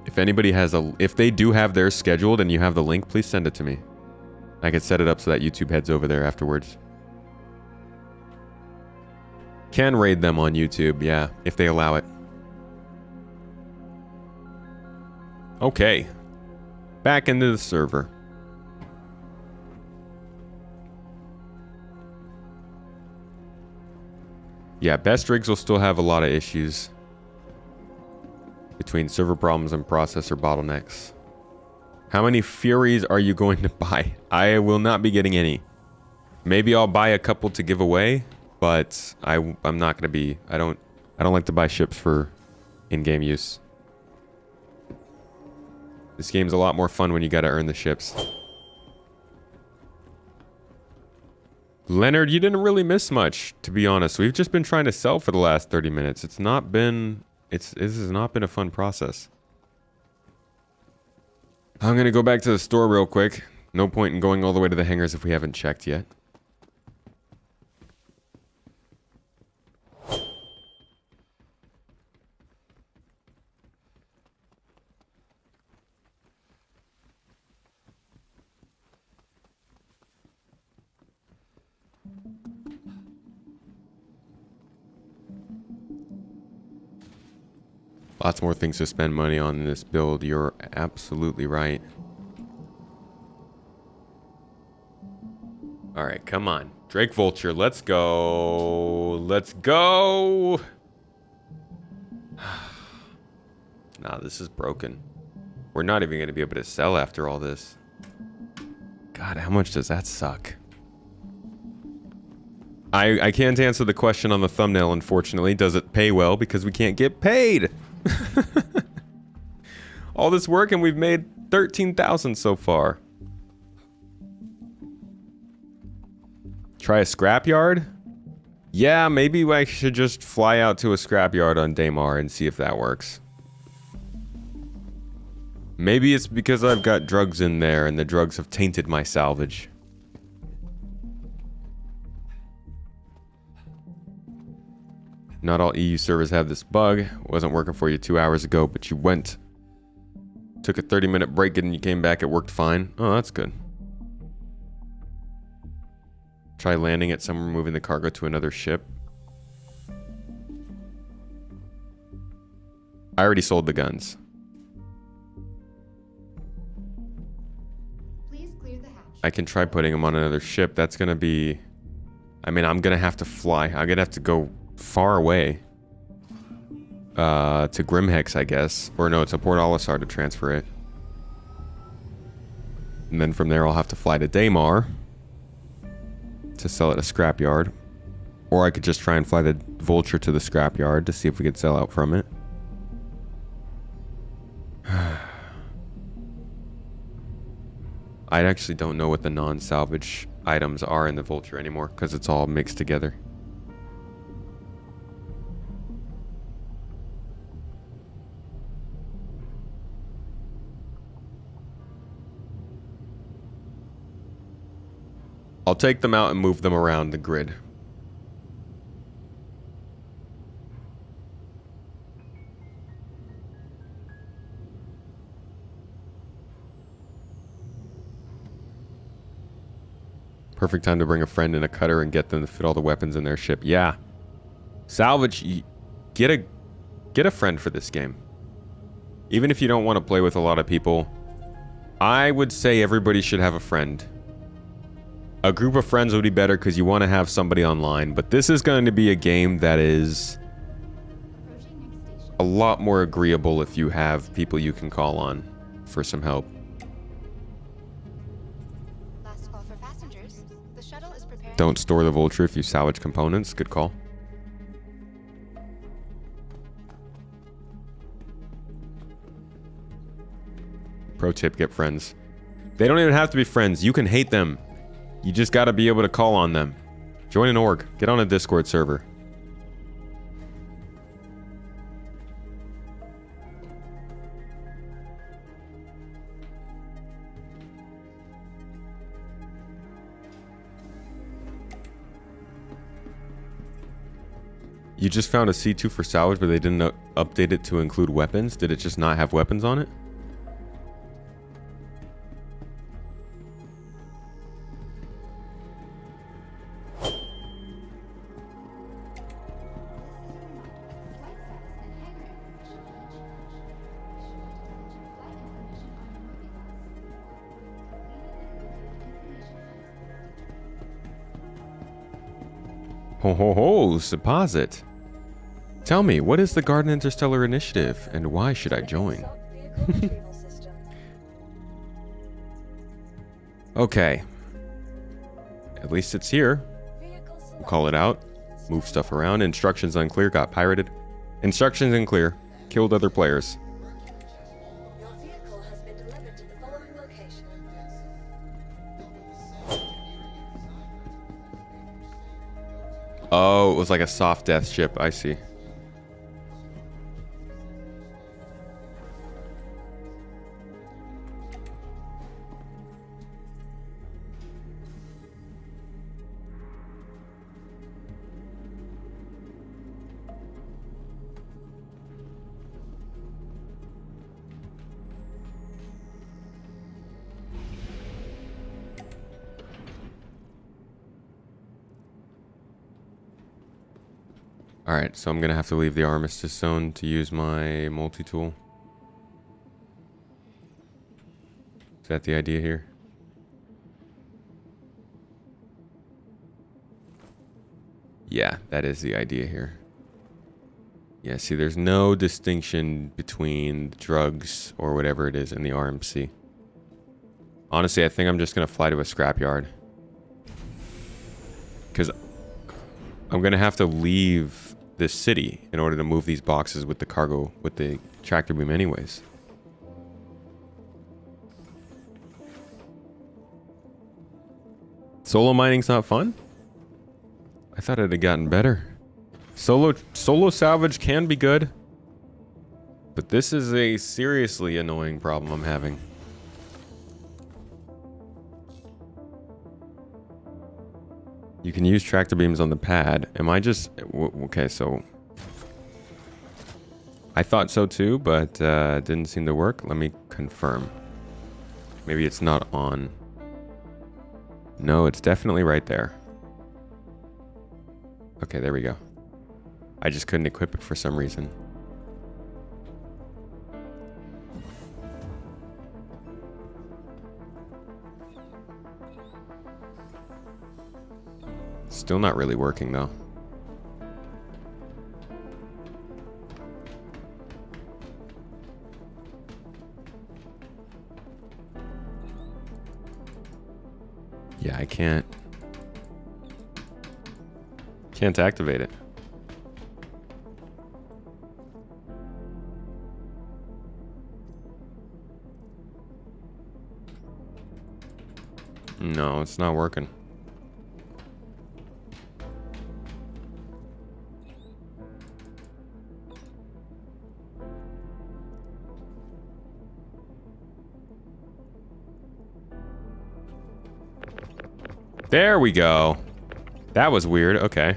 If anybody has if they do have theirs scheduled and you have the link, please send it to me. I could set it up so that YouTube heads over there afterwards. Can raid them on YouTube, yeah, if they allow it. Okay. Back into the server. Yeah, best rigs will still have a lot of issues between server problems and processor bottlenecks. How many Furies are you going to buy? I will not be getting any. Maybe I'll buy a couple to give away, but I'm not going to be... I don't like to buy ships for in-game use. This game's a lot more fun when you gotta earn the ships. Leonard, you didn't really miss much, to be honest. We've just been trying to sell for the last 30 minutes. This has not been a fun process. I'm gonna go back to the store real quick. No point in going all the way to the hangars if we haven't checked yet. Lots more things to spend money on in this build. You're absolutely right. Alright, come on. Drake Vulture, let's go. Let's go. Nah, this is broken. We're not even going to be able to sell after all this. God, how much does that suck? I can't answer the question on the thumbnail, unfortunately. Does it pay well? Because we can't get paid. All this work and we've made 13,000 so far. Try a scrapyard? Yeah, maybe I should just fly out to a scrapyard on Daymar and see if that works. Maybe it's because I've got drugs in there and the drugs have tainted my salvage. Not all EU servers have this bug. It wasn't working for you 2 hours ago, but you went. Took a 30-minute break and you came back. It worked fine. Oh, that's good. Try landing at somewhere, moving the cargo to another ship. I already sold the guns. Please clear the hatch. I can try putting them on another ship. That's going to be... I mean, I'm going to have to fly. I'm going to have to go far away. To Grimhex, I guess. Or no, it's a Port Olisar to transfer it. And then from there, I'll have to fly to Daymar to sell it at a scrapyard. Or I could just try and fly the Vulture to the scrapyard to see if we could sell out from it. I actually don't know what the non-salvage items are in the Vulture anymore because it's all mixed together. I'll take them out and move them around the grid. Perfect time to bring a friend in a cutter and get them to fit all the weapons in their ship. Yeah. Salvage, get a friend for this game. Even if you don't want to play with a lot of people, I would say everybody should have a friend. A group of friends would be better because you want to have somebody online, but this is going to be a game that is a lot more agreeable if you have people you can call on for some help. Last call for passengers. The shuttle is preparing. Don't store the Vulture if you salvage components. Good call. Pro tip, get friends. They don't even have to be friends. You can hate them. You just got to be able to call on them. Join an org. Get on a Discord server. You just found a C2 for salvage, but they didn't update it to include weapons? Did it just not have weapons on it? Ho ho ho, Supposit. Tell me, what is the Garden Interstellar Initiative, and why should I join? Okay. At least it's here. We'll call it out. Move stuff around. Instructions unclear. Got pirated. Instructions unclear. Killed other players. Oh, it was like a soft death ship. I see. Alright, so I'm gonna have to leave the armistice zone to use my multi-tool. Is that the idea here? Yeah, that is the idea here. Yeah, see, there's no distinction between the drugs or whatever it is in the RMC. Honestly, I think I'm just gonna fly to a scrapyard. Because I'm gonna have to leave this city in order to move these boxes with the cargo, with the tractor beam anyways. Solo mining's not fun? I thought it had gotten better. Solo salvage can be good, but this is a seriously annoying problem I'm having. You can use tractor beams on the pad. Am I just... Okay, so... I thought so too, but it didn't seem to work. Let me confirm. Maybe it's not on. No, it's definitely right there. Okay, there we go. I just couldn't equip it for some reason. Still not really working though. Yeah, I can't activate it. No, it's not working. There we go. That was weird. Okay.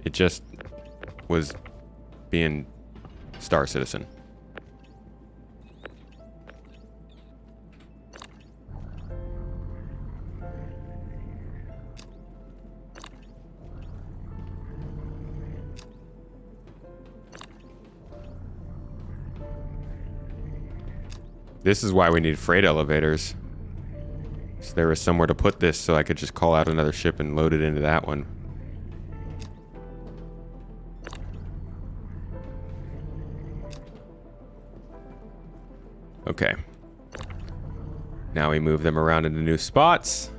It just was being Star Citizen. This is why we need freight elevators. So there was somewhere to put this so I could just call out another ship and load it into that one. Okay. Now we move them around into new spots.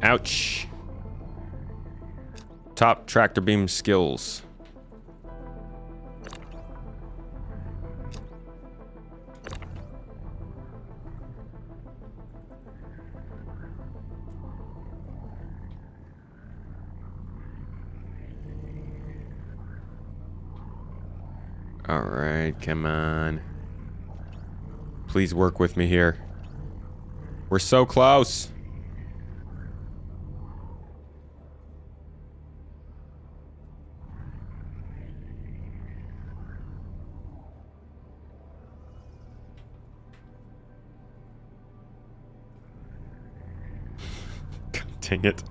Ouch. Top tractor beam skills. All right, come on. Please work with me here. We're so close. Dang it.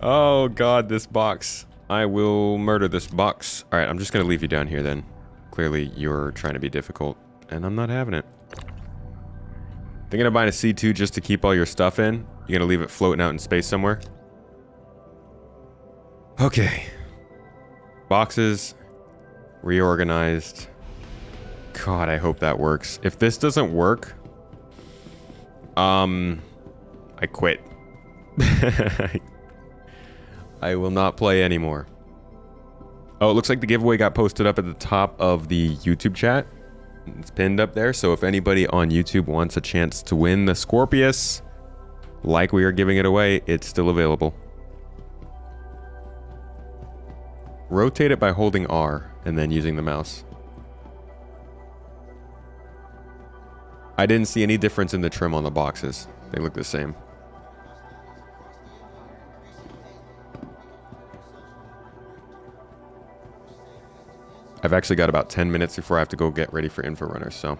Oh god, this box. I will murder this box. Alright, I'm just gonna leave you down here then. Clearly you're trying to be difficult, and I'm not having it. Thinking of buying a C2 just to keep all your stuff in? You're gonna leave it floating out in space somewhere? Okay. Boxes. Reorganized. God, I hope that works. If this doesn't work, I quit. I will not play anymore. Oh, it looks like the giveaway got posted up at the top of the YouTube chat. It's pinned up there, so if anybody on YouTube wants a chance to win the Scorpius, like we are giving it away, it's still available. Rotate it by holding R and then using the mouse. I didn't see any difference in the trim on the boxes. They look the same. I've actually got about 10 minutes before I have to go get ready for info runners, so.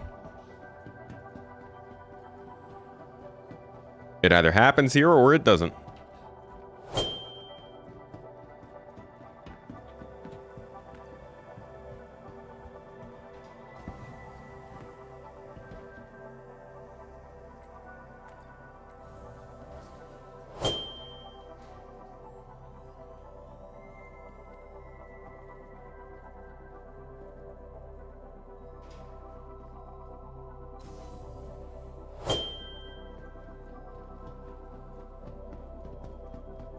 It either happens here or it doesn't.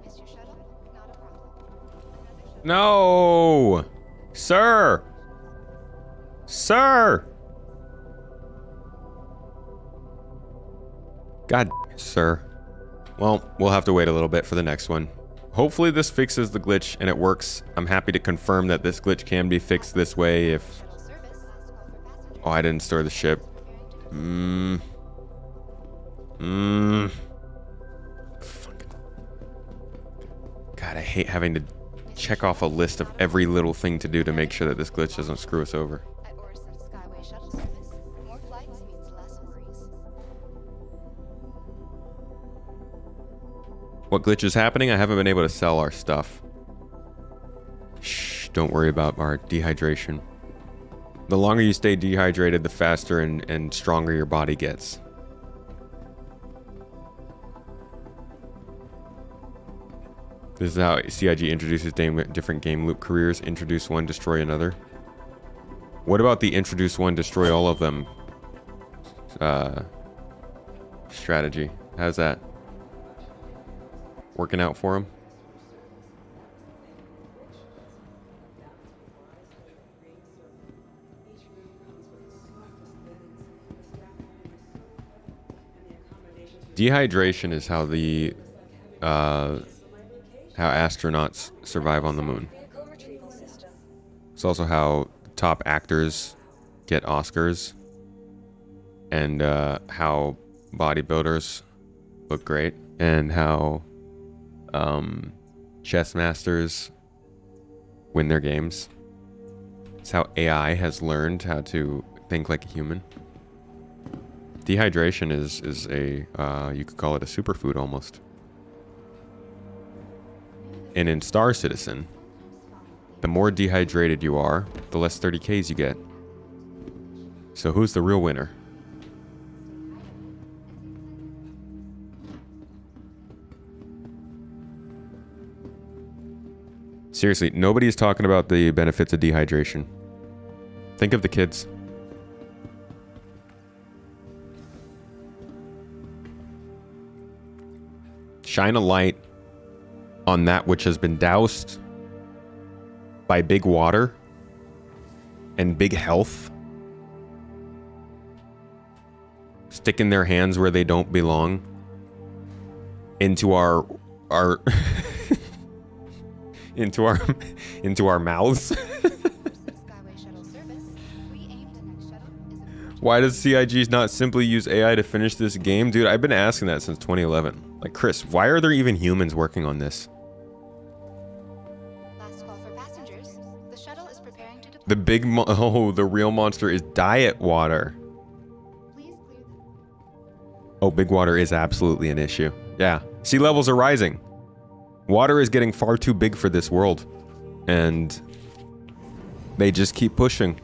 Missed your shuttle? Not a problem. Another shuttle. No! Sir! Sir! God, sir. Well, we'll have to wait a little bit for the next one. Hopefully this fixes the glitch and it works. I'm happy to confirm that this glitch can be fixed this way if... Shuttle service. Last call for passengers. Oh, I didn't store the ship. Fuck. God, I hate having to check off a list of every little thing to do to make sure that this glitch doesn't screw us over. I ordered some Skyway shuttle service. More flights means less worries. What glitch is happening? I haven't been able to sell our stuff. Shh, don't worry about our dehydration. The longer you stay dehydrated, the faster and stronger your body gets. This is how CIG introduces different game loop careers. Introduce one, destroy another. What about the introduce one, destroy all of them strategy? How's that? Working out for him? Dehydration is how the how astronauts survive on the moon. Vehicle retrieval system. It's also how top actors get Oscars, and how bodybuilders look great, and how chess masters win their games. It's how AI has learned how to think like a human. Dehydration is a you could call it a superfood almost. And in Star Citizen, the more dehydrated you are, the less 30Ks you get. So who's the real winner? Seriously, nobody's talking about the benefits of dehydration. Think of the kids. Shine a light on that which has been doused by big water and big health, sticking their hands where they don't belong into our into our mouths. Skyway shuttle service. We aim the next shuttle is approaching. Why does CIG not simply use AI to finish this game? Dude, I've been asking that since 2011. Like, Chris, why are there even humans working on this? Last call for passengers. The shuttle is preparing to depart. The big the real monster is diet water. Please clear the Oh, big water is absolutely an issue. Yeah. Sea levels are rising. Water is getting far too big for this world. And they just keep pushing.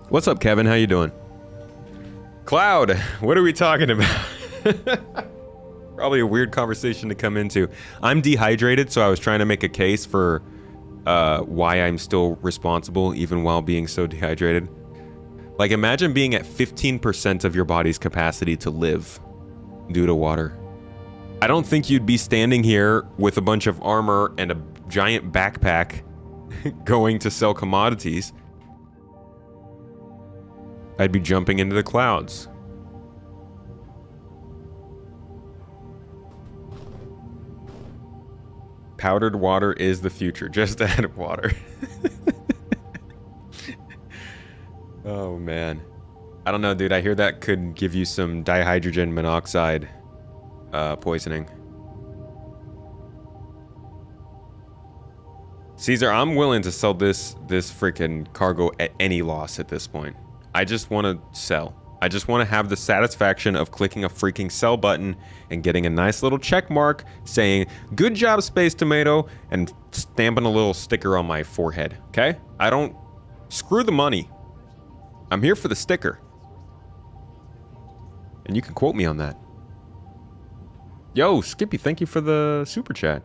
What's up, Kevin? How you doing? Cloud, what are we talking about? Probably a weird conversation to come into. I'm dehydrated, so I was trying to make a case for why I'm still responsible even while being so dehydrated. Like, imagine being at 15% of your body's capacity to live due to water. I don't think you'd be standing here with a bunch of armor and a giant backpack going to sell commodities. I'd be jumping into the clouds. Powdered water is the future. Just add water. Oh, man. I don't know, dude. I hear that could give you some dihydrogen monoxide poisoning. Caesar, I'm willing to sell this freaking cargo at any loss at this point. I just want to sell. I just want to have the satisfaction of clicking a freaking sell button and getting a nice little check mark saying, good job, Space Tomato, and stamping a little sticker on my forehead, okay? I don't... Screw the money. I'm here for the sticker. And you can quote me on that. Yo, Skippy, thank you for the super chat.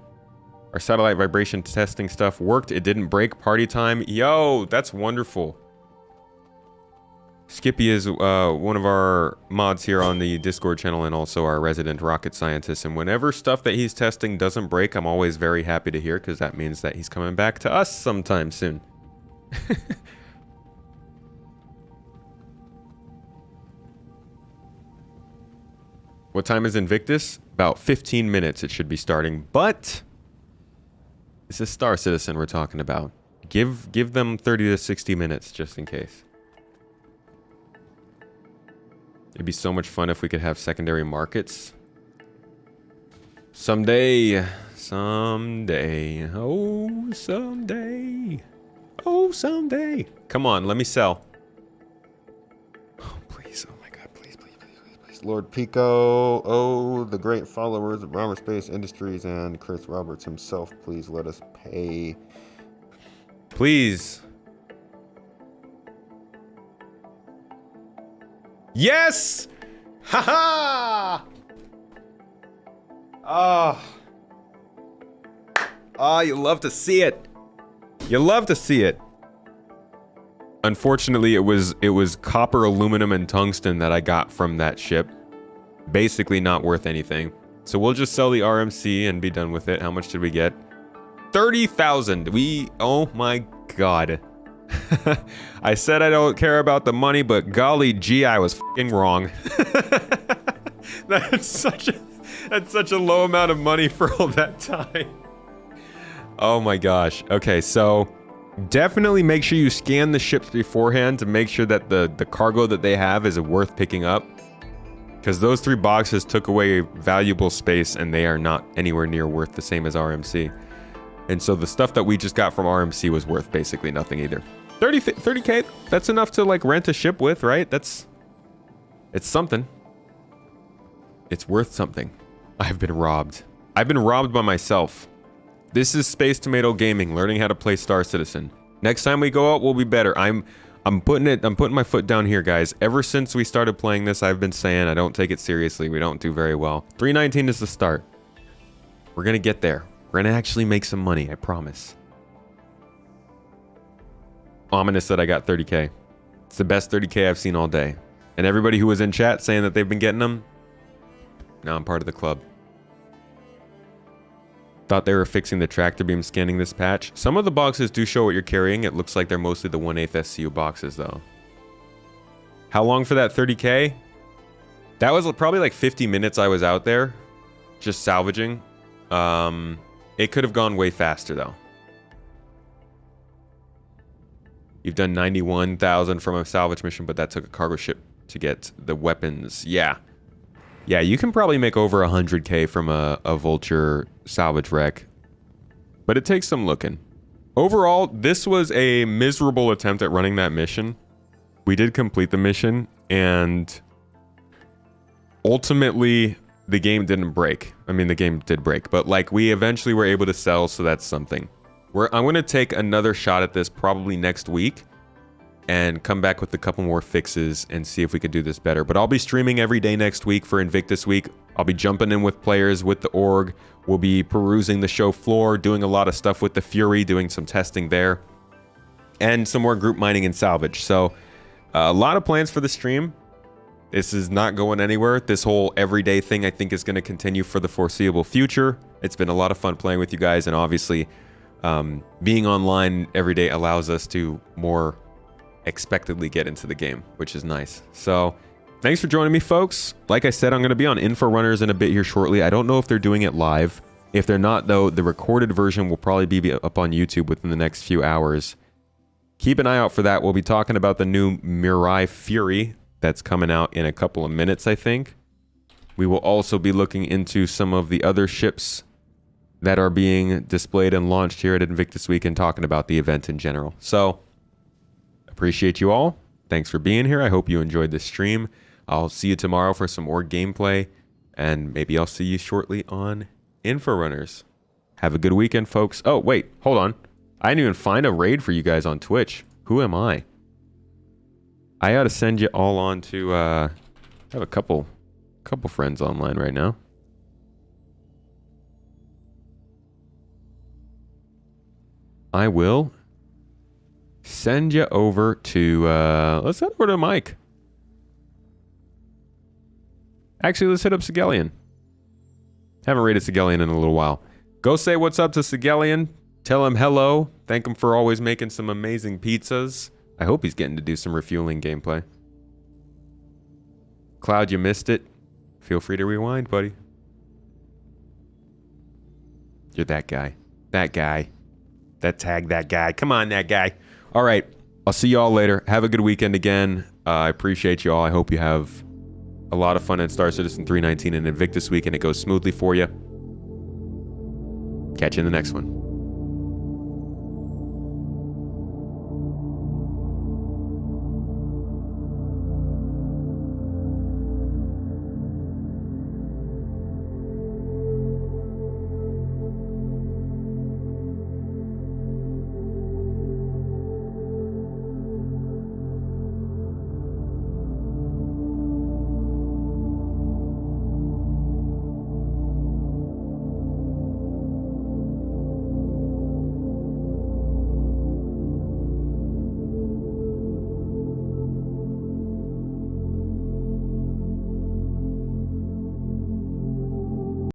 Our satellite vibration testing stuff worked. It didn't break. Party time. Yo, that's wonderful. Skippy is one of our mods here on the Discord channel and also our resident rocket scientist. And whenever stuff that he's testing doesn't break, I'm always very happy to hear, because that means that he's coming back to us sometime soon. What time is Invictus? About 15 minutes it should be starting, but it's a Star Citizen we're talking about. Give them 30 to 60 minutes just in case. It'd be so much fun if we could have secondary markets. Someday. Someday. Oh, someday. Oh, someday. Come on, let me sell. Oh, please. Oh my God, please, please, please, please, please. Lord Pico. Oh, the great followers of Bomber Space Industries and Chris Roberts himself. Please let us pay. Please. Yes! Haha! Oh. Oh, you love to see it. You love to see it. Unfortunately, it was copper, aluminum, and tungsten that I got from that ship. Basically not worth anything. So we'll just sell the RMC and be done with it. How much did we get? 30,000. Oh my God. I said I don't care about the money, but golly gee, I was f***ing wrong. That's such a low amount of money for all that time. Oh my gosh. Okay, so definitely make sure you scan the ships beforehand to make sure that the cargo that they have is worth picking up. Because those 3 boxes took away valuable space and they are not anywhere near worth the same as RMC. And so the stuff that we just got from RMC was worth basically nothing either. 30k, that's enough to like rent a ship with, right? It's something. It's worth something. I've been robbed. I've been robbed by myself. This is Space Tomato Gaming, learning how to play Star Citizen. Next time we go out, we'll be better. I'm putting my foot down here, guys. Ever since we started playing this, I've been saying I don't take it seriously. We don't do very well. 319 is the start. We're gonna get there. We're gonna actually make some money, I promise. Ominous that I got 30k. It's the best 30k I've seen all day. And everybody who was in chat saying that they've been getting them, now I'm part of the club. Thought they were fixing the tractor beam scanning this patch. Some of the boxes do show what you're carrying. It looks like they're mostly the 1/8 SCU boxes though. How long for that 30k? That was probably like 50 minutes I was out there just salvaging. It could have gone way faster though. You've done 91,000 from a salvage mission, but that took a cargo ship to get the weapons. Yeah. Yeah, you can probably make over 100k from a Vulture salvage wreck. But it takes some looking. Overall, this was a miserable attempt at running that mission. We did complete the mission, and ultimately, the game didn't break. I mean, the game did break, but like we eventually were able to sell, so that's something. I'm going to take another shot at this probably next week and come back with a couple more fixes and see if we could do this better. But I'll be streaming every day next week for Invictus Week. I'll be jumping in with players with the org. We'll be perusing the show floor, doing a lot of stuff with the Fury, doing some testing there, and some more group mining and salvage. So A lot of plans for the stream. This is not going anywhere. This whole everyday thing I think is going to continue for the foreseeable future. It's been a lot of fun playing with you guys, and obviously being online every day allows us to more expectedly get into the game, which is nice. So thanks for joining me, folks. Like I said, I'm going to be on Info Runners in a bit here shortly. I don't know if they're doing it live. If they're not, though, the recorded version will probably be up on YouTube within the next few hours. Keep an eye out for that. We'll be talking about the new Mirai Fury that's coming out in a couple of minutes, I think. We will also be looking into some of the other ships that are being displayed and launched here at Invictus Week and talking about the event in general. So, appreciate you all. Thanks for being here. I hope you enjoyed this stream. I'll see you tomorrow for some more gameplay, and maybe I'll see you shortly on Info Runners. Have a good weekend, folks. Oh, wait, hold on. I didn't even find a raid for you guys on Twitch. Who am I? I ought to send you all on to, I have a couple friends online right now. I will send you over to, let's head over to Mike. Actually, let's hit up Sigelian. Haven't rated Sigelian in a little while. Go say what's up to Sigelian. Tell him hello. Thank him for always making some amazing pizzas. I hope he's getting to do some refueling gameplay. Cloud, you missed it. Feel free to rewind, buddy. You're that guy. That guy. That guy. Come on, that guy. All right. I'll see you all later. Have a good weekend again. I appreciate you all. I hope you have a lot of fun at Star Citizen 319 and Invictus Week, and it goes smoothly for you. Catch you in the next one.